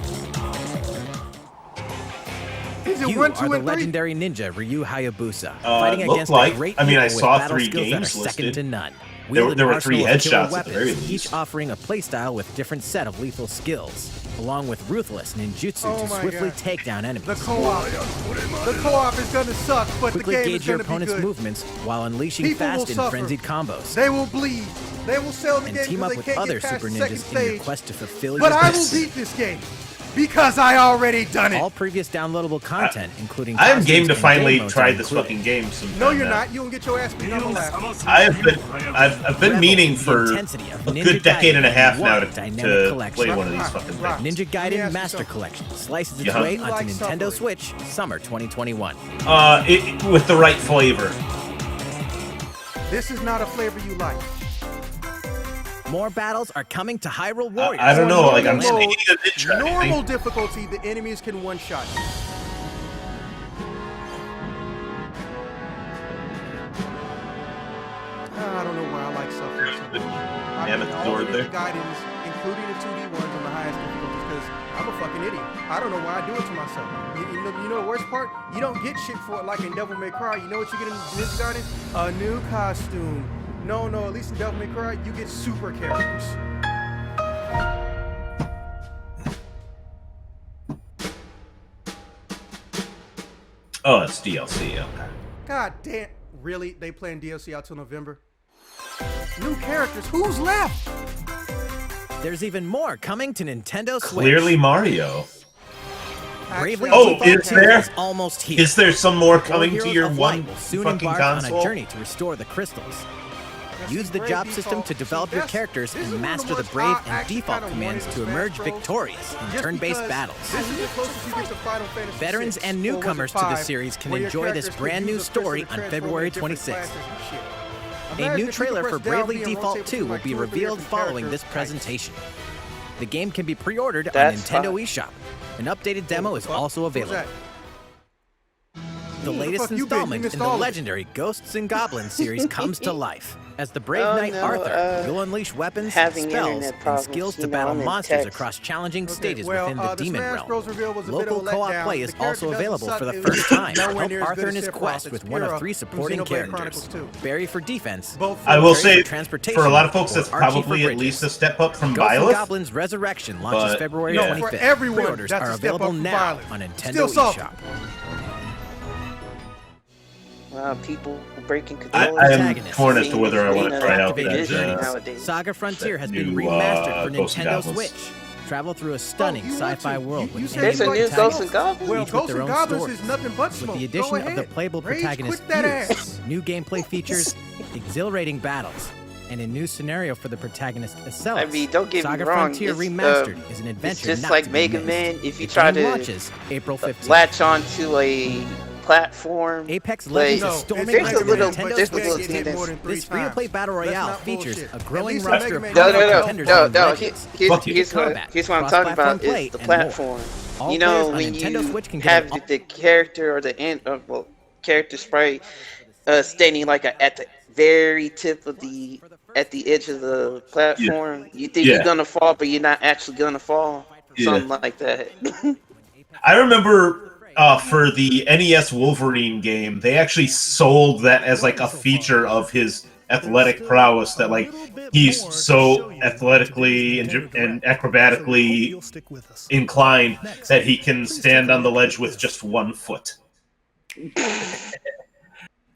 Is it You 1, are 2, the and 3? legendary ninja Ryu Hayabusa, fighting looked against like. a great I mean, I evil saw with battle 3 skills that are games second listed. to none. There Wield an were 3 arsenal of killer headshots at the very weapons, least. each offering a playstyle with different set of lethal skills, along with ruthless ninjutsu Oh to my swiftly God. take down enemies. The co-op is gonna suck, but Quickly the game gauge is your gonna be opponent's good. movements while unleashing People will fast and suffer. frenzied combos. They will bleed. They will sell the And game team because up they with can't other get past super the second ninjas in your stage. quest to fulfill But your I will goals. beat this game because I already done it. All previous downloadable content, including I am costumes game to and finally game modes, try are this included. fucking game sometime. No, you're now. not. You don't get your ass beat. I'm gonna laugh. I've been Revel meaning in the for intensity of a Ninja good decade and a Gaiden half now one to dynamic collection. play one of these fucking things. Ninja Let me Gaiden ask you Master something. Collection slices its Yeah. way You onto like Nintendo suffering. Switch summer 2021. With the right flavor. This is not a flavor you like. More battles are coming to Hyrule Warriors. I don't know, On like I'm normal speaking of Ninja. I normal think. difficulty, the enemies can one-shot you. I don't know why I like suffering so much. I Damn it, mean, all Zord the there. Ninja Gaidens, including the 2D ones on the highest difficulties, because I'm a fucking idiot. I don't know why I do it to myself. You know the worst part? You don't get shit for it like in Devil May Cry. You know what you get in Ninja Gaiden? A new costume. No, at least in Devil May Cry, you get super characters. Oh, it's DLC. Okay. God damn. Really? They playing DLC out till November? New characters? Who's left? There's even more coming to Nintendo Switch. Clearly Mario. Bravely Oh, Default is there? is almost here. Is there some more Four coming to Heroes your of one Light will soon fucking embark console? on a journey to restore the crystals. Use the job system to develop your characters and master the brave and default commands to emerge victorious in turn-based battles. Veterans and newcomers to the series can enjoy this brand new story on February 26th. A new trailer for Bravely Default 2 will be revealed following this presentation. The game can be pre-ordered on Nintendo eShop. An updated demo is also available. The latest installment in the legendary Ghosts and Goblins series comes to life. As the brave knight Arthur, you'll unleash weapons, spells, and skills to battle monsters across challenging stages within the demon realm. Local co-op play is also available for the first time to help Arthur in his quest with one of 3 supporting characters. Barry for defense, I will say, transportation, for a lot of folks, that's or Archie probably for at least a step up from Ghosts and Byleth. Goblins Resurrection launches February Yeah. 25th. For everyone, Pre-orders that's are a step available up from now Byleth. on Nintendo Still salty. eShop. Wow, people breaking I controllers. am torn as to whether I want to try out Activated Journeys. nowadays. Saga Frontier has been new, remastered for Ghosts and Nintendo Goblins. Switch. Travel through a stunning sci-fi world with There's a new Ghosts and Goblins. Well, each with Ghosts their and own Goblins stories. is nothing but With smoke. the Go addition of ahead. the playable Rage protagonist quit that Fierce, ass. new gameplay features, exhilarating battles, and a new scenario for the protagonist Acellus. I mean, don't get Saga me wrong. Frontier It's, Remastered is an adventure it's just not like to be Mega missed. Man. If you The try game to launches April 15th. latch onto a platform, Apex like, Legends is storming there's a onto the little, Nintendo there's a Switch little today. tendency. This free-to-play battle royale features a growing least roster of Mega Man- powerful No. contenders on Here's combat, what I'm talking about cross-platform play, is the and more. platform. All You know, players on when Nintendo you Switch can get have an the character or the character sprite standing like at the very tip of the edge of the platform. You think you're gonna fall, but you're not actually gonna fall. Something like that. I remember for the NES Wolverine game, they actually sold that as like a feature of his athletic prowess, that like he's so athletically and acrobatically inclined that he can stand on the ledge with just 1 foot.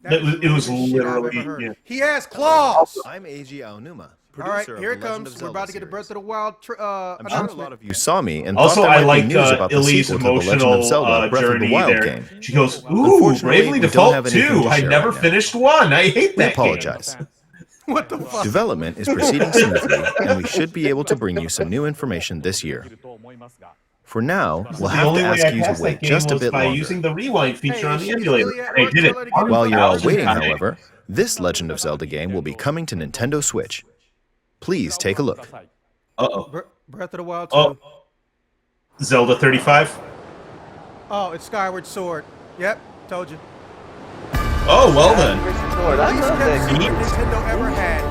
It was literally. Yeah. He has claws. I'm Eiji Aonuma. All right, here it comes. We're about to get a Breath of the Wild I'm sure a lot of you saw me and Also, thought there I might be like news about the Ellie's sequel to The Legend of emotional Zelda Breath of the journey Wild there. game. She goes, "Ooh, Unfortunately, Bravely we don't Default have anything 2. to I share never right now. finished 1. I hate We that apologize. What the fuck? Development is proceeding smoothly, and we should be able to bring you some new information this year. For now, we'll The have only to way ask I you to passed that wait game just a was bit by longer. using the rewind feature on the she's emulator. really at I work. did it. Tell her to get it While you're all 1,000 waiting, times. however, this Legend of Zelda game will be coming to Nintendo Switch. Please take a look. Uh-oh. Breath of the Wild 2. Oh. Zelda 35? Oh, it's Skyward Sword. Yep, told you. Oh, well then. Least kept secret Nintendo ever had.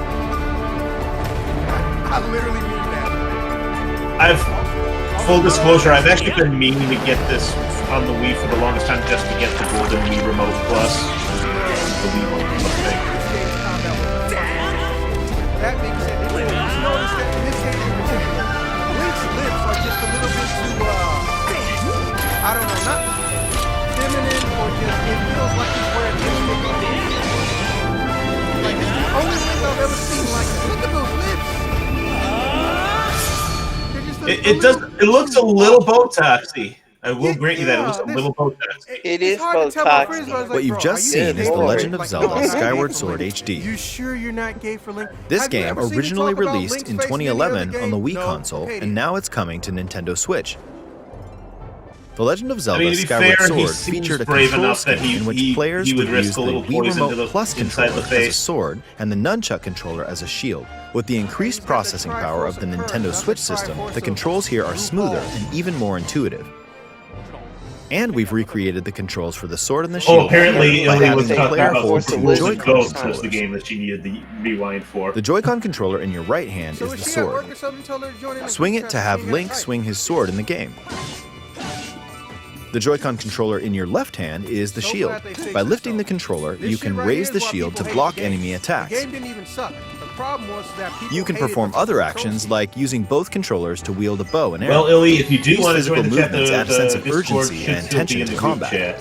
I literally mean that. Full disclosure, I've actually been meaning to get this on the Wii for the longest time just to get the Golden Wii Remote Plus. The Wii Remote Plus thing. That being said, did you notice that in this game in particular, Link's lips are just a little bit too, I don't know, not feminine or just, it feels like he's wearing lipstick on his lips. Like, it's the only Link I've ever seen like, look at those lips. It looks a little Botoxy. I will grant you that it looks a little Botoxy. It is Botox. What you've just seen is The Legend of Zelda Skyward Sword HD. You sure you're not gay for Link? This Have you game ever seen him originally talk about released Link's in face in any other 2011 on the game? Wii No. console, Katie. and now it's coming to Nintendo Switch. The Legend of Zelda I mean, to be Skyward fair, he Sword seems featured a brave control enough that scheme in which players he would would risk use a the little Wii poison Remote to the Plus inside controller the as a face. sword and the Nunchuck controller as a shield. With the increased processing power of the Nintendo Switch system, the controls here are smoother and even more intuitive. And we've recreated the controls for the sword and the shield. Oh, apparently by Ellie having was the talking player about hold the two Wolves and Joy-Con Ghosts was controllers. the game that she needed the rewind for. The Joy-Con controller in your right hand So is is the she at work sword. or something? Tell her to join in the Swing group it chat to so have she can Link type. swing his sword in the game. The Joy-Con controller in your left hand is the shield. By lifting the controller, This you shit can right raise here the is why shield to people hate block the game. enemy attacks. The game didn't even suck. The problem was that people You can hated perform the other controls. actions like using both controllers to wield a bow and arrow. Well, Illy, if you do These want to physical join the chat, movements add a sense of Discord urgency should and still be tension in to the group combat. chat.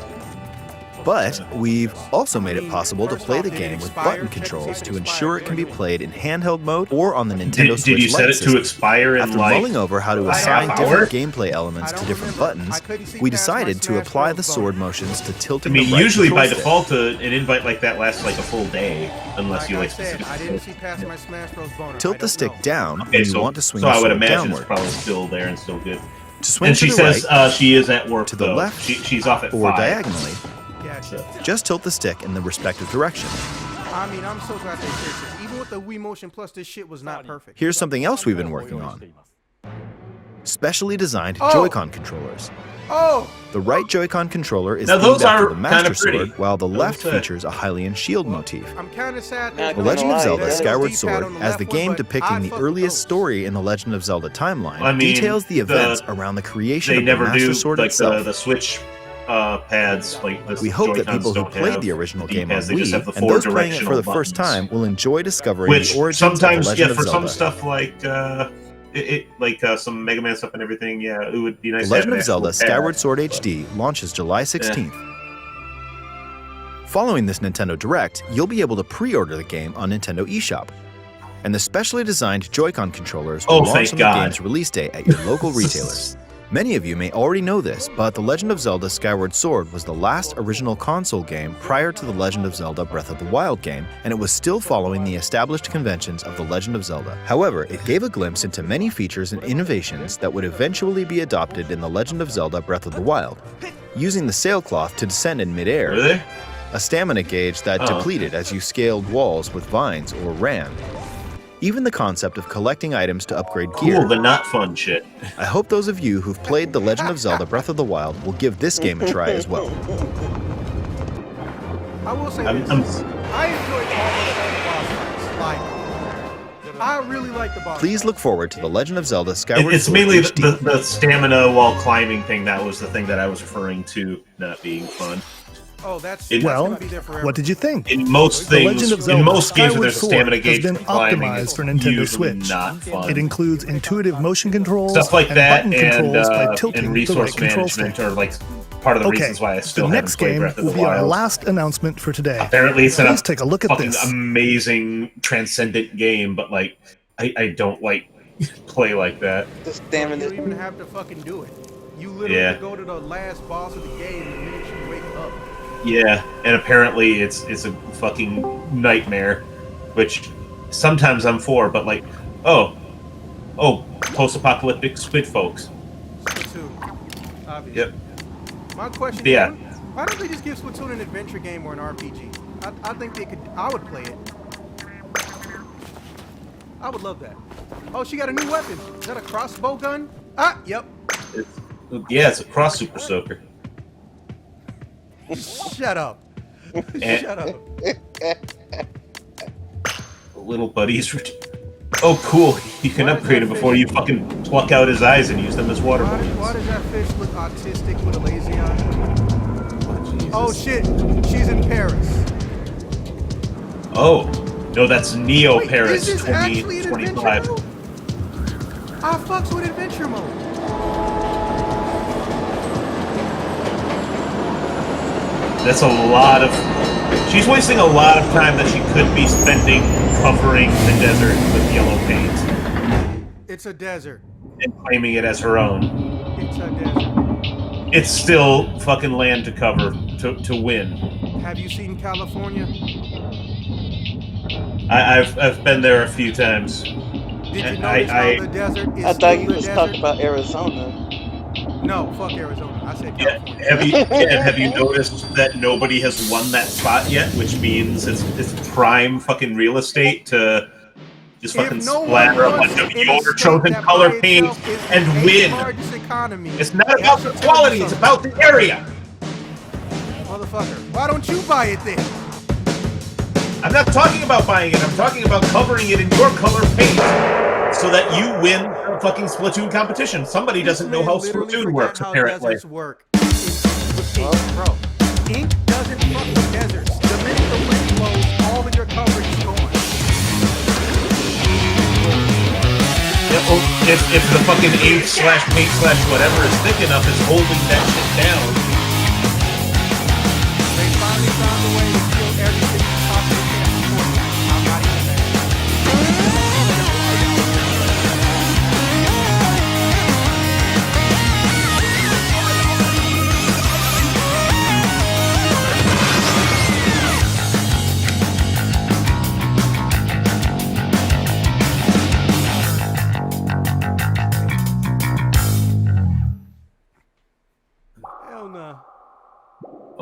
But we've also made it possible to play the game with button controls to ensure it can be played in handheld mode or on the Nintendo Switch Did you set Lite it system. to expire in After like mulling over how to a assign half different hour? gameplay elements to different buttons, we decided to apply the sword motions to I tilting mean, the right usually control by stick. default, an invite like that lasts like a full day, unless you like specific. I didn't see past my Smash Bros. Bonus. Tilt the stick down Okay, when so, you want to swing so the I would sword imagine downward. it's probably still there and still good. To swing And to she the says right, she is at work to the though. left, She's off at or 5. diagonally, Gotcha. just tilt the stick in the respective direction. I mean, I'm so glad they fixed this. Even with the Wii Motion Plus, this shit was not perfect. Here's something else we've been working on. Specially designed Oh. Joy-Con controllers. Oh! The right Joy-Con controller is Now, themed those after are the Master kinda pretty. Sword, while the Those left are good. features a Hylian shield motif. I'm kind of sad. Not The gonna Legend of lie, Zelda that- Skyward D-pad Sword, on the as left the one, game but depicting I'd the fuck earliest those. story in the Legend of Zelda timeline, I mean, details the events around the creation They of the never Master do Sword like itself. the Switch pads. Like the We hope that Joy-Cons people who don't played have the original the game on D-pads, they just have Wii, the and those playing it for the four-directional first buttons. time, will enjoy discovering Which the origins of the sometimes, Legend yeah, of for Zelda. some stuff like some Mega Man stuff and everything, yeah, it would be nice. The to have Legend an of Zelda actual pad. Skyward Sword HD launches July 16th. Following this Nintendo Direct, you'll be able to pre-order the game on Nintendo eShop. And the specially designed Joy-Con controllers will Oh, launch thank on God. the game's release day at your local retailers. Many of you may already know this, but The Legend of Zelda Skyward Sword was the last original console game prior to The Legend of Zelda Breath of the Wild game, and it was still following the established conventions of The Legend of Zelda. However, it gave a glimpse into many features and innovations that would eventually be adopted in The Legend of Zelda Breath of the Wild. Using the sailcloth to descend in midair, Really? a stamina gauge that depleted as you scaled walls with vines or ran. Even the concept of collecting items to upgrade gear. Cool, but not fun shit. I hope those of you who've played The Legend of Zelda Breath of the Wild will give this game a try as well. I will say I'm- this. I'm- I enjoyed all the boss fights. Like, I really like the boss. Please look forward to The Legend of Zelda Skyward It's Sword mainly HD. the stamina while climbing thing. That was the thing that I was referring to not being fun. Oh, that's Well, gonna be there forever. what did you think? In most The things, Legend of in Zelda most games where Skyward there's a Sword stamina gauge has been for climbing, optimized it's for Nintendo usually Switch. not fun. It includes intuitive motion controls Stuff like and that button controls by and tilting the resource right control management stick. are like part of the Okay, reasons why I still the haven't next played game Breath of will the be our Wild. last announcement for today. Apparently, it's Please a take a look at fucking this. amazing, transcendent game, but like, I don't like play like that. The stamina. You don't even have to fucking do it. You literally go to the last boss of the game the minute you wake up. Yeah, and apparently it's a fucking nightmare, which sometimes I'm for, but like, post-apocalyptic squid folks. Splatoon, obviously. Yep. My question Yeah. is, why don't they just give Splatoon an adventure game or an RPG? I think they could. I would play it. I would love that. Oh, she got a new weapon. Is that a crossbow gun? Ah, yep. It's a cross super soaker. Shut up. And- Shut up. Little buddies. Oh, cool! You can upgrade him before you fucking pluck out his eyes and use them as water balloons. Why does that fish look autistic with a lazy eye? Oh shit, she's in Paris. Oh, no, that's Neo Wait, Paris is this actually an 2025. adventure mode? I fucks with adventure mode. That's a lot of... She's wasting a lot of time that she could be spending covering the desert with yellow paint It's a desert. and claiming it as her own. It's a desert. It's still fucking land to cover to win. Have you seen California? I've been there a few times. Did you And notice how the desert is I thought still you the was desert? talking about Arizona. No, fuck Arizona. I said California. Have you noticed that nobody has won that spot yet? Which means it's prime fucking real estate to just fucking splatter a bunch of your chosen color paint and win. It's not about the quality, it's about the area. Motherfucker, why don't you buy it then? I'm not talking about buying it, I'm talking about covering it in your color paint so that you win a fucking Splatoon competition. Somebody doesn't know how Splatoon works, apparently. Deserts work. Bro, ink doesn't fuck with deserts. The minute the wind blows, all of your coverage is gone. If the fucking ink / paint / whatever is thick enough, it's holding that shit down.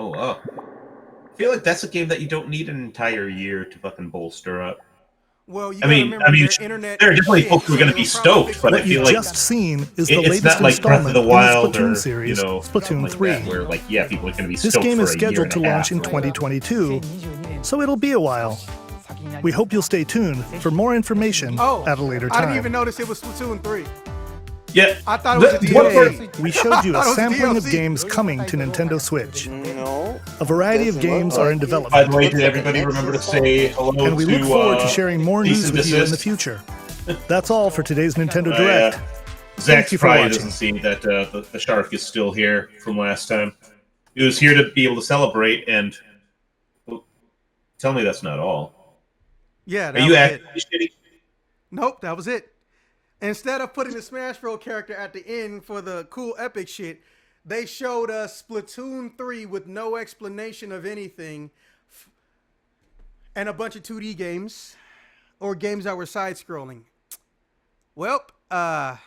Oh, wow. I feel like that's a game that you don't need an entire year to fucking bolster up. Well, you gotta remember their internet. there are definitely shit, folks who are going to be stoked, but I What feel you've like just seen is the it's latest not like Breath of installment the in the Wild Splatoon or series, Splatoon like 3. that, where like people are going to be This stoked game for is a year scheduled and to a half launch in or whatever. 2022, so it'll be a while. We hope you'll stay tuned for more information at a later I didn't time. even notice it was Splatoon 3. Yeah, I thought it was a Today, DLC. we showed you I a thought it was sampling of DLC. games coming to Nintendo Switch. No. A variety of games are in By development. the way, did everybody remember to say hello And we to look forward to sharing more Cease news and with you in the Desist? future. That's all for today's Nintendo Direct. Zach Thank you for probably watching. doesn't see that the shark is still here from last time. He was here to be able to celebrate, and well, tell me that's not all. Yeah, Are that you was actually it. shitty? Nope, that was it. Instead of putting the Smash Bros. Character at the end for the cool epic shit, they showed us Splatoon 3 with no explanation of anything and a bunch of 2D games or games that were side-scrolling. Well, am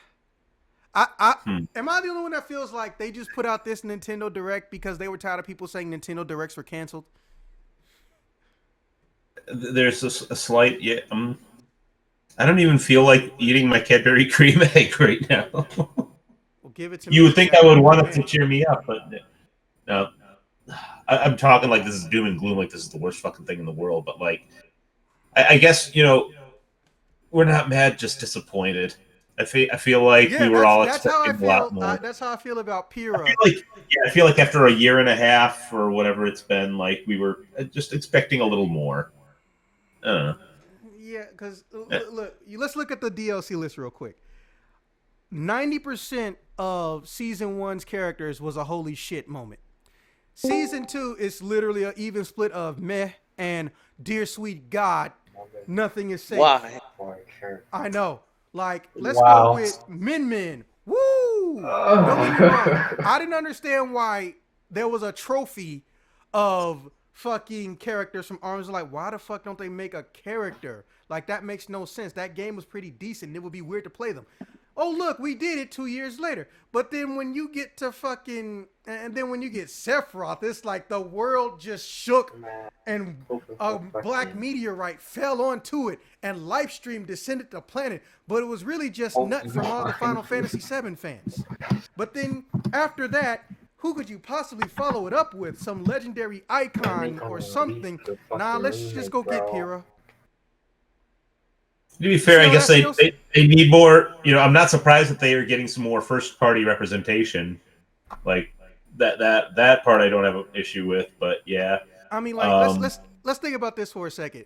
I the only one that feels like they just put out this Nintendo Direct because they were tired of people saying Nintendo Directs were canceled? There's a slight, I don't even feel like eating my Cadbury cream egg right now. Well, give it to me. You would think I would want it to cheer me up, but no. I'm talking like this is doom and gloom, like this is the worst fucking thing in the world. But like, I guess we're not mad, just disappointed. I feel like we were all expecting a lot more. That's how I feel about Pyrrha. I feel like after a year and a half or whatever it's been, like we were just expecting a little more. I don't know. Yeah, because look, let's look at the DLC list real quick. 90% of Season 1's characters was a holy shit moment. Season 2 is literally an even split of meh and dear sweet God, nothing is safe. Why? I know. Like, let's go with Min Min. Woo! Don't get me wrong. I didn't understand why there was a trophy of fucking characters from Arms. Like, why the fuck don't they make a character? Like, that makes no sense. That game was pretty decent. It would be weird to play them. Oh, look, we did it 2 years later. But then when you get to fucking... And then when you get Sephiroth, it's like the world just shook and a black meteorite fell onto it and Lifestream descended the planet. But it was really just nut from all the Final Fantasy VII fans. But then after that, who could you possibly follow it up with? Some legendary icon or something? Nah, let's just go get Pyrrha. To be fair, I guess they need more. I'm not surprised that they are getting some more first party representation. Like that part, I don't have an issue with. But yeah, I mean, like let's think about this for a second.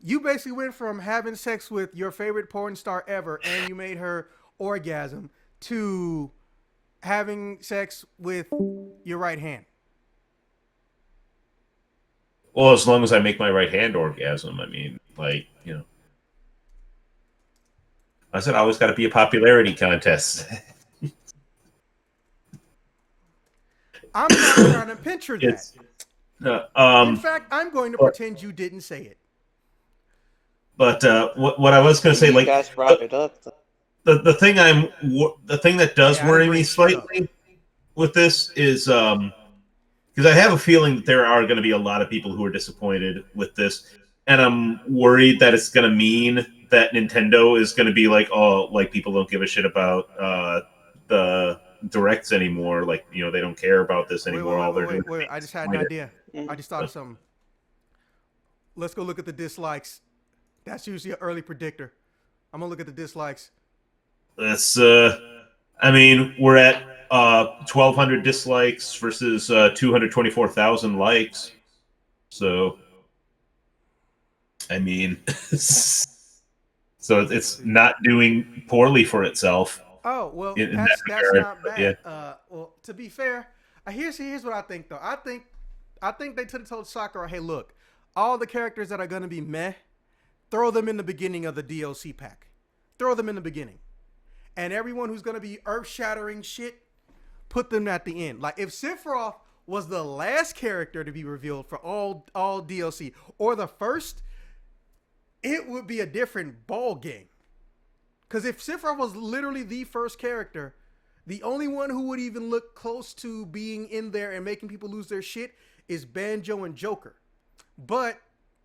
You basically went from having sex with your favorite porn star ever, and you made her orgasm, to having sex with your right hand. Well, as long as I make my right hand orgasm, I mean, like, I said I always got to be a popularity contest. I'm not trying to picture that. In fact, I'm going to pretend you didn't say it. But what I was going to say, like, guys brought it up. The thing that does worry me slightly with this is because I have a feeling that there are going to be a lot of people who are disappointed with this, and I'm worried that it's going to mean that Nintendo is going to be like, oh, like people don't give a shit about the directs anymore. Like, they don't care about this anymore. Wait, I just had an idea. I just thought of something. Let's go look at the dislikes. That's usually an early predictor. I'm gonna look at the dislikes. That's I mean, we're at 1,200 dislikes versus 224,000 likes. So, I mean, so it's not doing poorly for itself. Oh well, in that's regard, not bad. yeah. Well, to be fair, here's what I think though. I think they told Sakura, hey, look, all the characters that are gonna be meh, throw them in the beginning of the DLC pack. Throw them in the beginning. And everyone who's going to be earth-shattering shit, put them at the end. Like, if Sephiroth was the last character to be revealed for all DLC, or the first, it would be a different ball game. Because if Sephiroth was literally the first character, The only one who would even look close to being in there and making people lose their shit is Banjo and Joker. But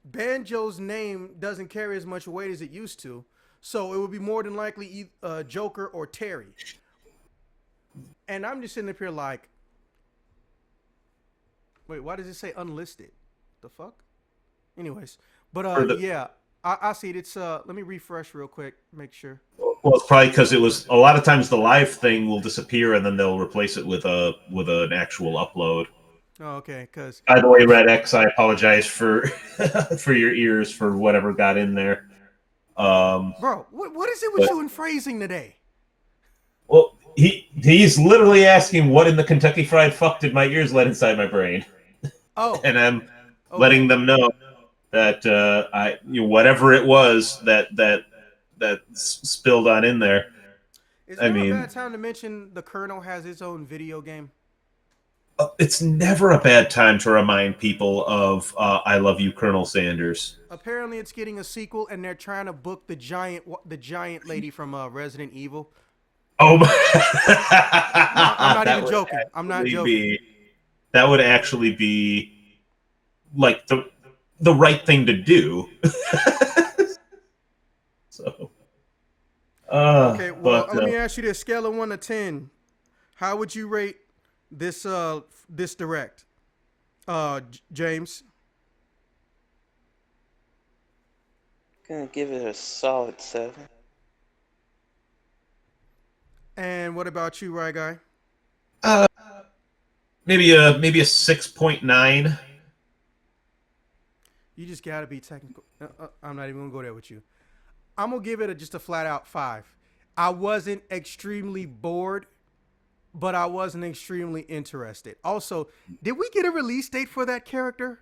Banjo's name doesn't carry as much weight as it used to, so it would be more than likely Joker or Terry. And I'm just sitting up here like, wait, why does it say unlisted? The fuck? Anyways, but yeah, I see it. It's let me refresh real quick, make sure. Well, it's probably because it was a lot of times the live thing will disappear and then they'll replace it with an actual upload. Oh, okay. Because by the way, Red X, I apologize for for your ears for whatever got in there. Bro, what is it with you and phrasing today? Well, he's literally asking what in the Kentucky Fried Fuck did my ears let inside my brain. Oh, and I'm letting them know that whatever it was that spilled on in there. Is there a bad time to mention the Colonel has his own video game? It's never a bad time to remind people of I Love You, Colonel Sanders. Apparently, it's getting a sequel, and they're trying to book the giant lady from Resident Evil. Oh my! I'm not even joking. I'm not joking. That would actually be like the right thing to do. So. Okay, well, let me ask you this: scale of 1 to 10, how would you rate this this direct, James? Gonna give it a solid 7. And what about you, Right Guy? Maybe a 6.9. You just gotta be technical. I'm not even gonna go there with you. I'm gonna give it just a flat out 5. I wasn't extremely bored, but I wasn't extremely interested. Also, did we get a release date for that character?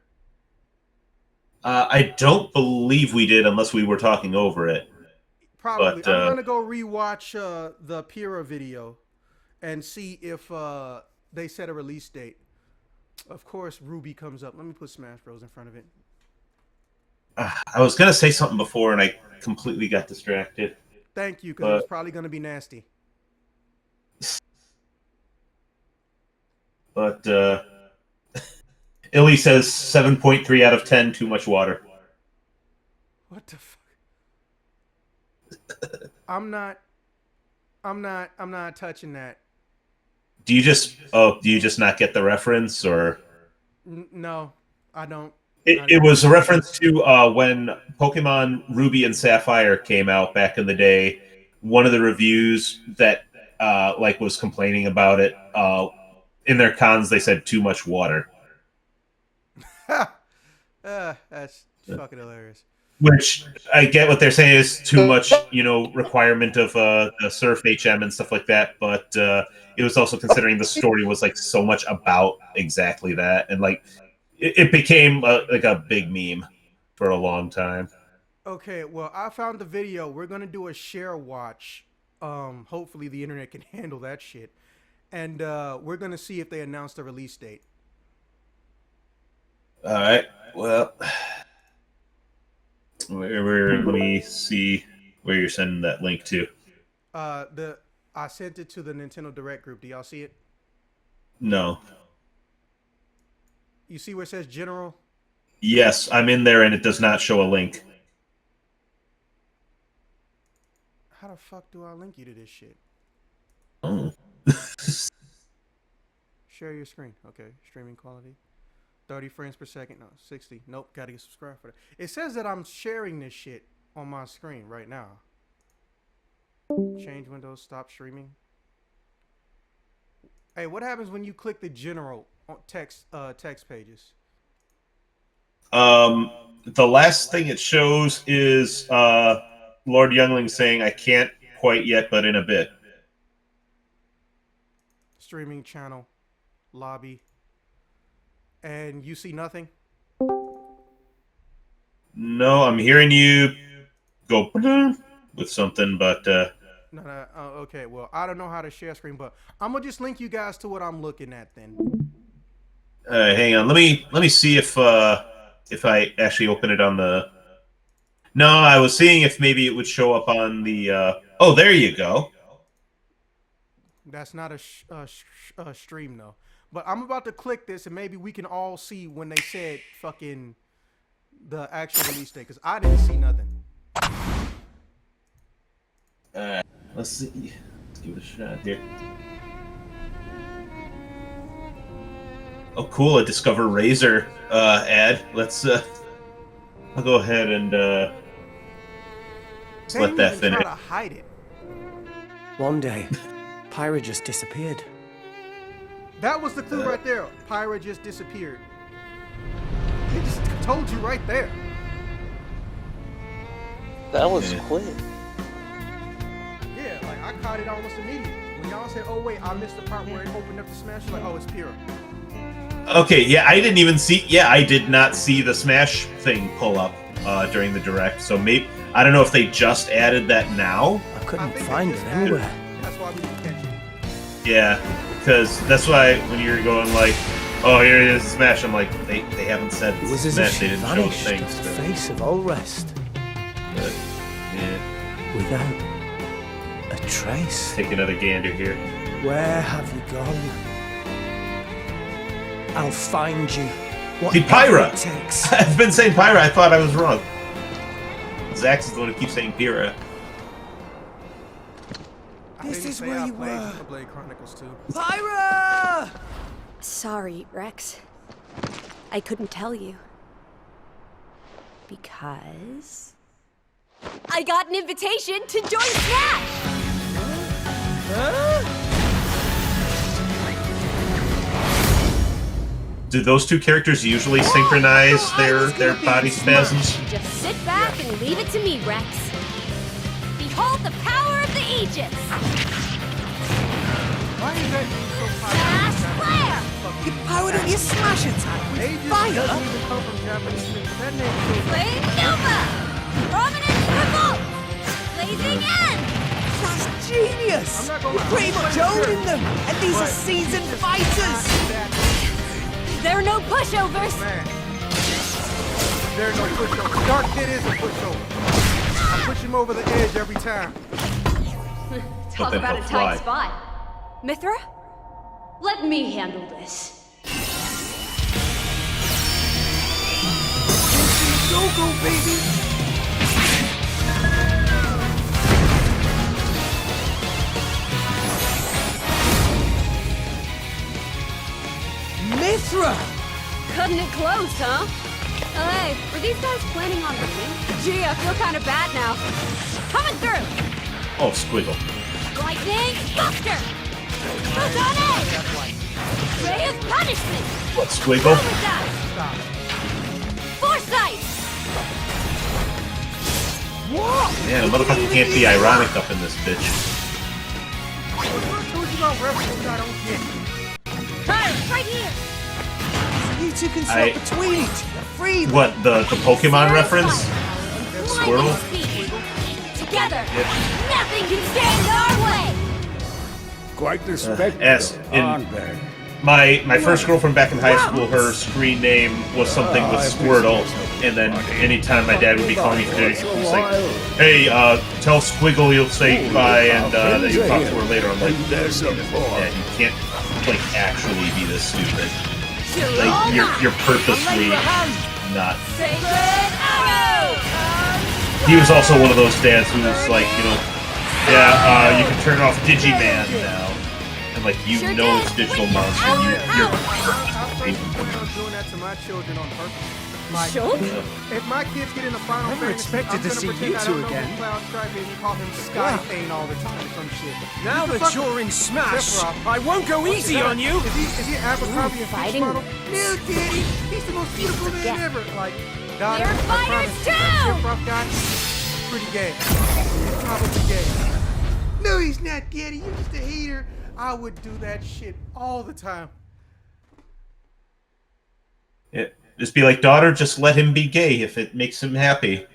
I don't believe we did, unless we were talking over it. Probably. I'm gonna go rewatch the Pyrrha video and see if they set a release date. Of course, Ruby comes up. Let me put Smash Bros in front of it. I was gonna say something before, and I completely got distracted. Thank you, because it's probably gonna be nasty. But Illy says 7.3 out of 10. Too much water. What the fuck? I'm not touching that. Do you just not get the reference, or? No, I don't. It was a reference to when Pokemon Ruby and Sapphire came out back in the day. One of the reviews that was complaining about it, in their cons, they said too much water. That's fucking hilarious. Which I get what they're saying is too much, requirement of the Surf HM and stuff like that. But it was also considering the story was so much about exactly that, and it became a big meme for a long time. Okay, well, I found the video. We're gonna do a share watch. Hopefully the internet can handle that shit, and we're gonna see if they announce the release date. All right. Well, let me see where you're sending that link to. I sent it to the Nintendo Direct group. Do y'all see it? No. You see where it says general? Yes, I'm in there, and it does not show a link. How the fuck do I link you to this shit? Oh. Share your screen. Okay, streaming quality. 30 frames per second. No, 60. Nope, gotta get subscribed for that. It says that I'm sharing this shit on my screen right now. Change windows, stop streaming. Hey, what happens when you click the general text pages? The last thing it shows is Lord Youngling saying, "I can't quite yet, but in a bit." Streaming channel, lobby. And you see nothing? No, I'm hearing you go with something, but No. Okay, well, I don't know how to share screen, but I'm gonna just link you guys to what I'm looking at then. hang on. Let me see if I actually open it on the. No, I was seeing if maybe it would show up on the. Oh, there you go. That's not a stream though. But I'm about to click this and maybe we can all see when they said fucking the actual release date because I didn't see nothing. Let's see. Let's give it a shot here. Oh, cool! A Discover Razor ad. Let's. I'll go ahead and let that finish. Try to hide it. One day, Pyra just disappeared. That was the clue right there. Pyra just disappeared. They just told you right there. That was quick. Yeah, like I caught it almost immediately. When y'all said, "Oh wait, I missed the part where it opened up the Smash," like, "Oh, it's Pyra." Okay, yeah, I didn't even see. Yeah, I did not see the Smash thing pull up during the direct. So maybe I don't know if they just added that now. I couldn't find it anywhere. That's why we didn't catch it. Yeah, because that's why when you're going like, "Oh, here it is, Smash," I'm like, they haven't said It was as if Smash. she They didn't show vanished things. off the face of all rest, Yeah, without a trace. take another gander here. Where have you gone? I'll find you. See, Pyra! It takes. I've been saying Pyra. I thought I was wrong. Zax is the one who keeps saying Pyra. This is where you were. Blade Chronicles 2. Pyra! Sorry, Rex. I couldn't tell you. Because I got an invitation to join Smash! Do those two characters usually synchronize their body spasms? Just sit back and leave it to me, Rex. Behold the power of the Aegis! Why is that so Smash Flare! You powered up your Smash attack with Aegis fire! doesn't even come from Japanese myth. That name feels like Flame Nova! Prominence Revolt! Blazing End! That's genius! I'm not gonna You're lie. pretty much owning them! And these are seasoned fighters! There are no pushovers! Man. There's no pushover. Dark Kid is a pushover. I push him over the edge every time. Talk them about a both tight fly. spot. Mithra? Let me handle this. Go, baby! Mithra! Cutting it close, huh? Hey, were these guys planning on winning? Gee, I feel kind of bad now. Coming through! Oh, Squiggle. Lightning Buster! Photon Ray of Punishment! What, Squiggle? Stop. Foresight! Whoa! Man, the motherfucker can't be ironic up in this bitch. I told you about references I don't get. Kyra, right here! You two can swap between each other freely! What, the Pokemon reference? Squirtle? Together, nothing can stand our way! Quite the spectacle, aren't they? My first girlfriend back in high school, her screen name was something with Squirtle, and then anytime my dad would be calling me for dinner, he was like, "Hey, tell Squiggle you'll say goodbye and that you'll talk to her later." I'm like, "Dad, you can't like actually be this stupid. Like you're purposely not." He was also one of those dads who was like, you know, yeah, you can turn off Digiman now. And like, you know it's Digital Monster. You're I'm doing that to my children on purpose. Like, if my kids get in the final Never expected to see you two again. Cloud Stripe and call him Skyfane all the time or some shit. Now that you're in Smash, I won't go easy on you! Is he Abercrombie and Fitch model? No, Daddy, he's the most beautiful man ever. Like, God, We're fighters too! Rough guy, pretty gay. He's probably gay. No, he's not, Daddy. You're just a hater. I would do that shit all the time. Yeah, just be like, daughter, just let him be gay if it makes him happy.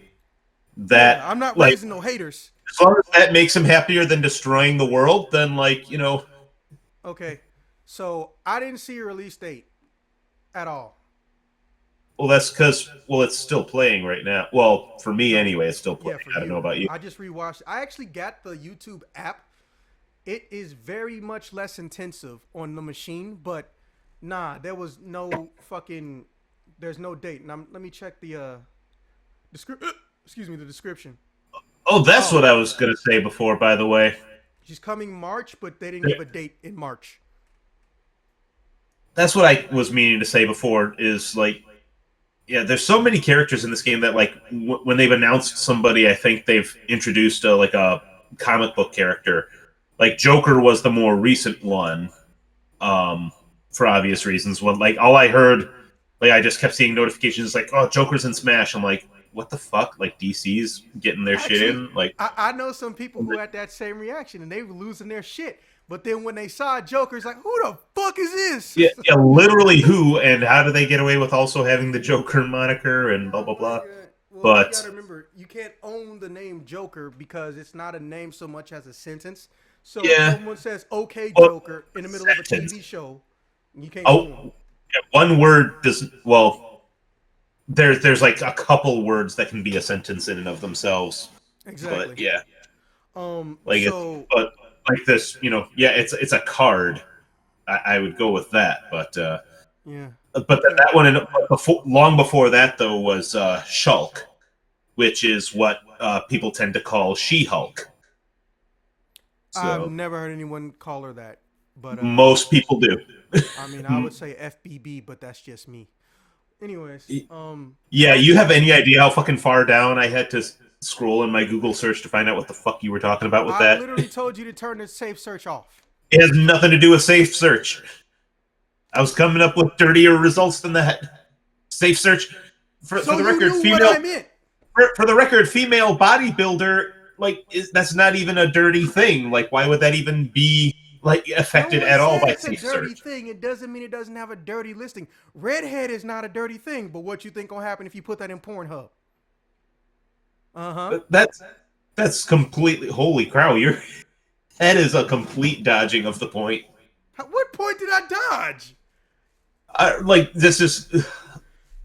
That I'm not like, raising no haters. as long as that makes him happier than destroying the world, then like, you know. Okay, so I didn't see a release date at all. Well, that's because, well, it's still playing right now. Well, for me anyway, it's still playing. Yeah, I don't know about you. I just rewatched. I actually got the YouTube app It is very much less intensive on the machine, but nah, there was no fucking. There's no date. Now let me check the the description. Oh, that's what I was gonna say before. By the way, she's coming March, but they didn't give a date in March. That's what I was meaning to say before. Is like, yeah, there's so many characters in this game that like when they've announced somebody, I think they've introduced like a comic book character. Like Joker was the more recent one, for obvious reasons. When like all I heard, like I just kept seeing notifications like, "Oh, Joker's in Smash." I'm like, what the fuck? Like DC's getting their shit in. Like I know some people who had that same reaction and they were losing their shit. But then when they saw Joker, it's like, who the fuck is this? Yeah, literally who, and how do they get away with also having the Joker moniker and blah blah blah. Well, but you gotta remember, you can't own the name Joker because it's not a name so much as a sentence. So if someone says "Okay, Joker" in the middle of a TV show, you can't. Yeah, one word doesn't. Well, there's like a couple words that can be a sentence in and of themselves. Exactly. But yeah. Like but like this, it's a card. I would go with that, but yeah. But that one, long before that though, was Shulk, which is what people tend to call She-Hulk. So, I've never heard anyone call her that, but most people do. I mean, I would say FBB, but that's just me. Anyways, yeah, you have any idea how fucking far down I had to scroll in my Google search to find out what the fuck you were talking about with that? I literally told you to turn the safe search off. It has nothing to do with safe search. I was coming up with dirtier results than that. Safe search, for the record, female. For the record, female bodybuilder, like that's not even a dirty thing. Like, why would that even be like affected at all by safe search? It's a dirty thing. It doesn't mean it doesn't have a dirty listing. Redhead is not a dirty thing, but what you think gonna happen if you put that in Pornhub? That's completely holy crow. That is a complete dodging of the point. What point did I dodge? Like this is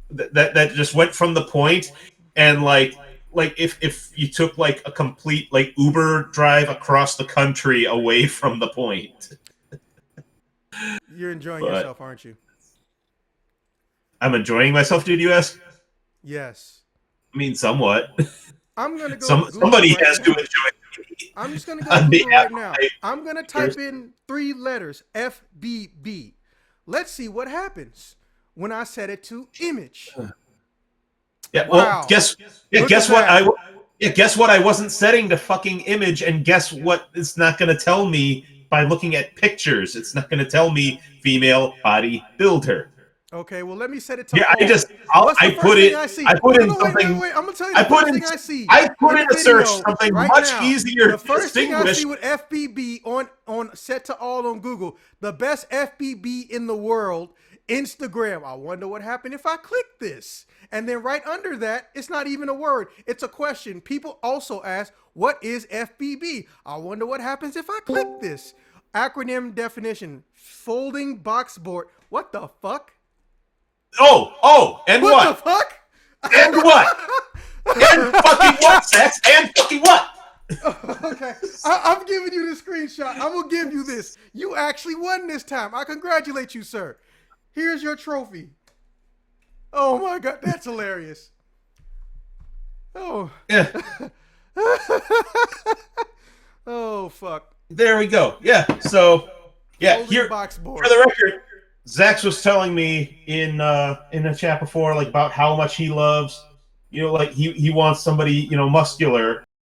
that just went from the point, and like if you took like a complete like Uber drive across the country away from the point. You're enjoying yourself, aren't you? I'm enjoying myself, dude. You ask? Yes. I mean, somewhat. I'm gonna go. Somebody has to enjoy me. I'm just gonna go Google right now. I'm gonna type in 3 letters FBB. Let's see what happens when I set it to image. Yeah. Well, guess what? Guess what? I wasn't setting to fucking image, and guess what? It's not gonna tell me by looking at pictures. It's not gonna tell me female body builder. Okay, well, let me set it to. Yeah, I put in something. I'm gonna tell you the first thing I see. I put in a search something much easier. The first thing I see with FBB on set to all on Google, the best FBB in the world, Instagram. I wonder what happened if I click this. And then right under that, it's not even a word. It's a question. People also ask, what is FBB? I wonder what happens if I click this. Acronym definition, folding box board. What the fuck? And what? The fuck? And what? And fucking what, Sex? And fucking what? Okay, I'm giving you the screenshot. I'm gonna give you this. You actually won this time. I congratulate you, sir. Here's your trophy. Oh my god, that's hilarious. Oh. Yeah. Oh fuck. There we go. Yeah. So yeah, here box board. For the record, Zax was telling me in a chat before, like about how much he loves, like he wants somebody muscular,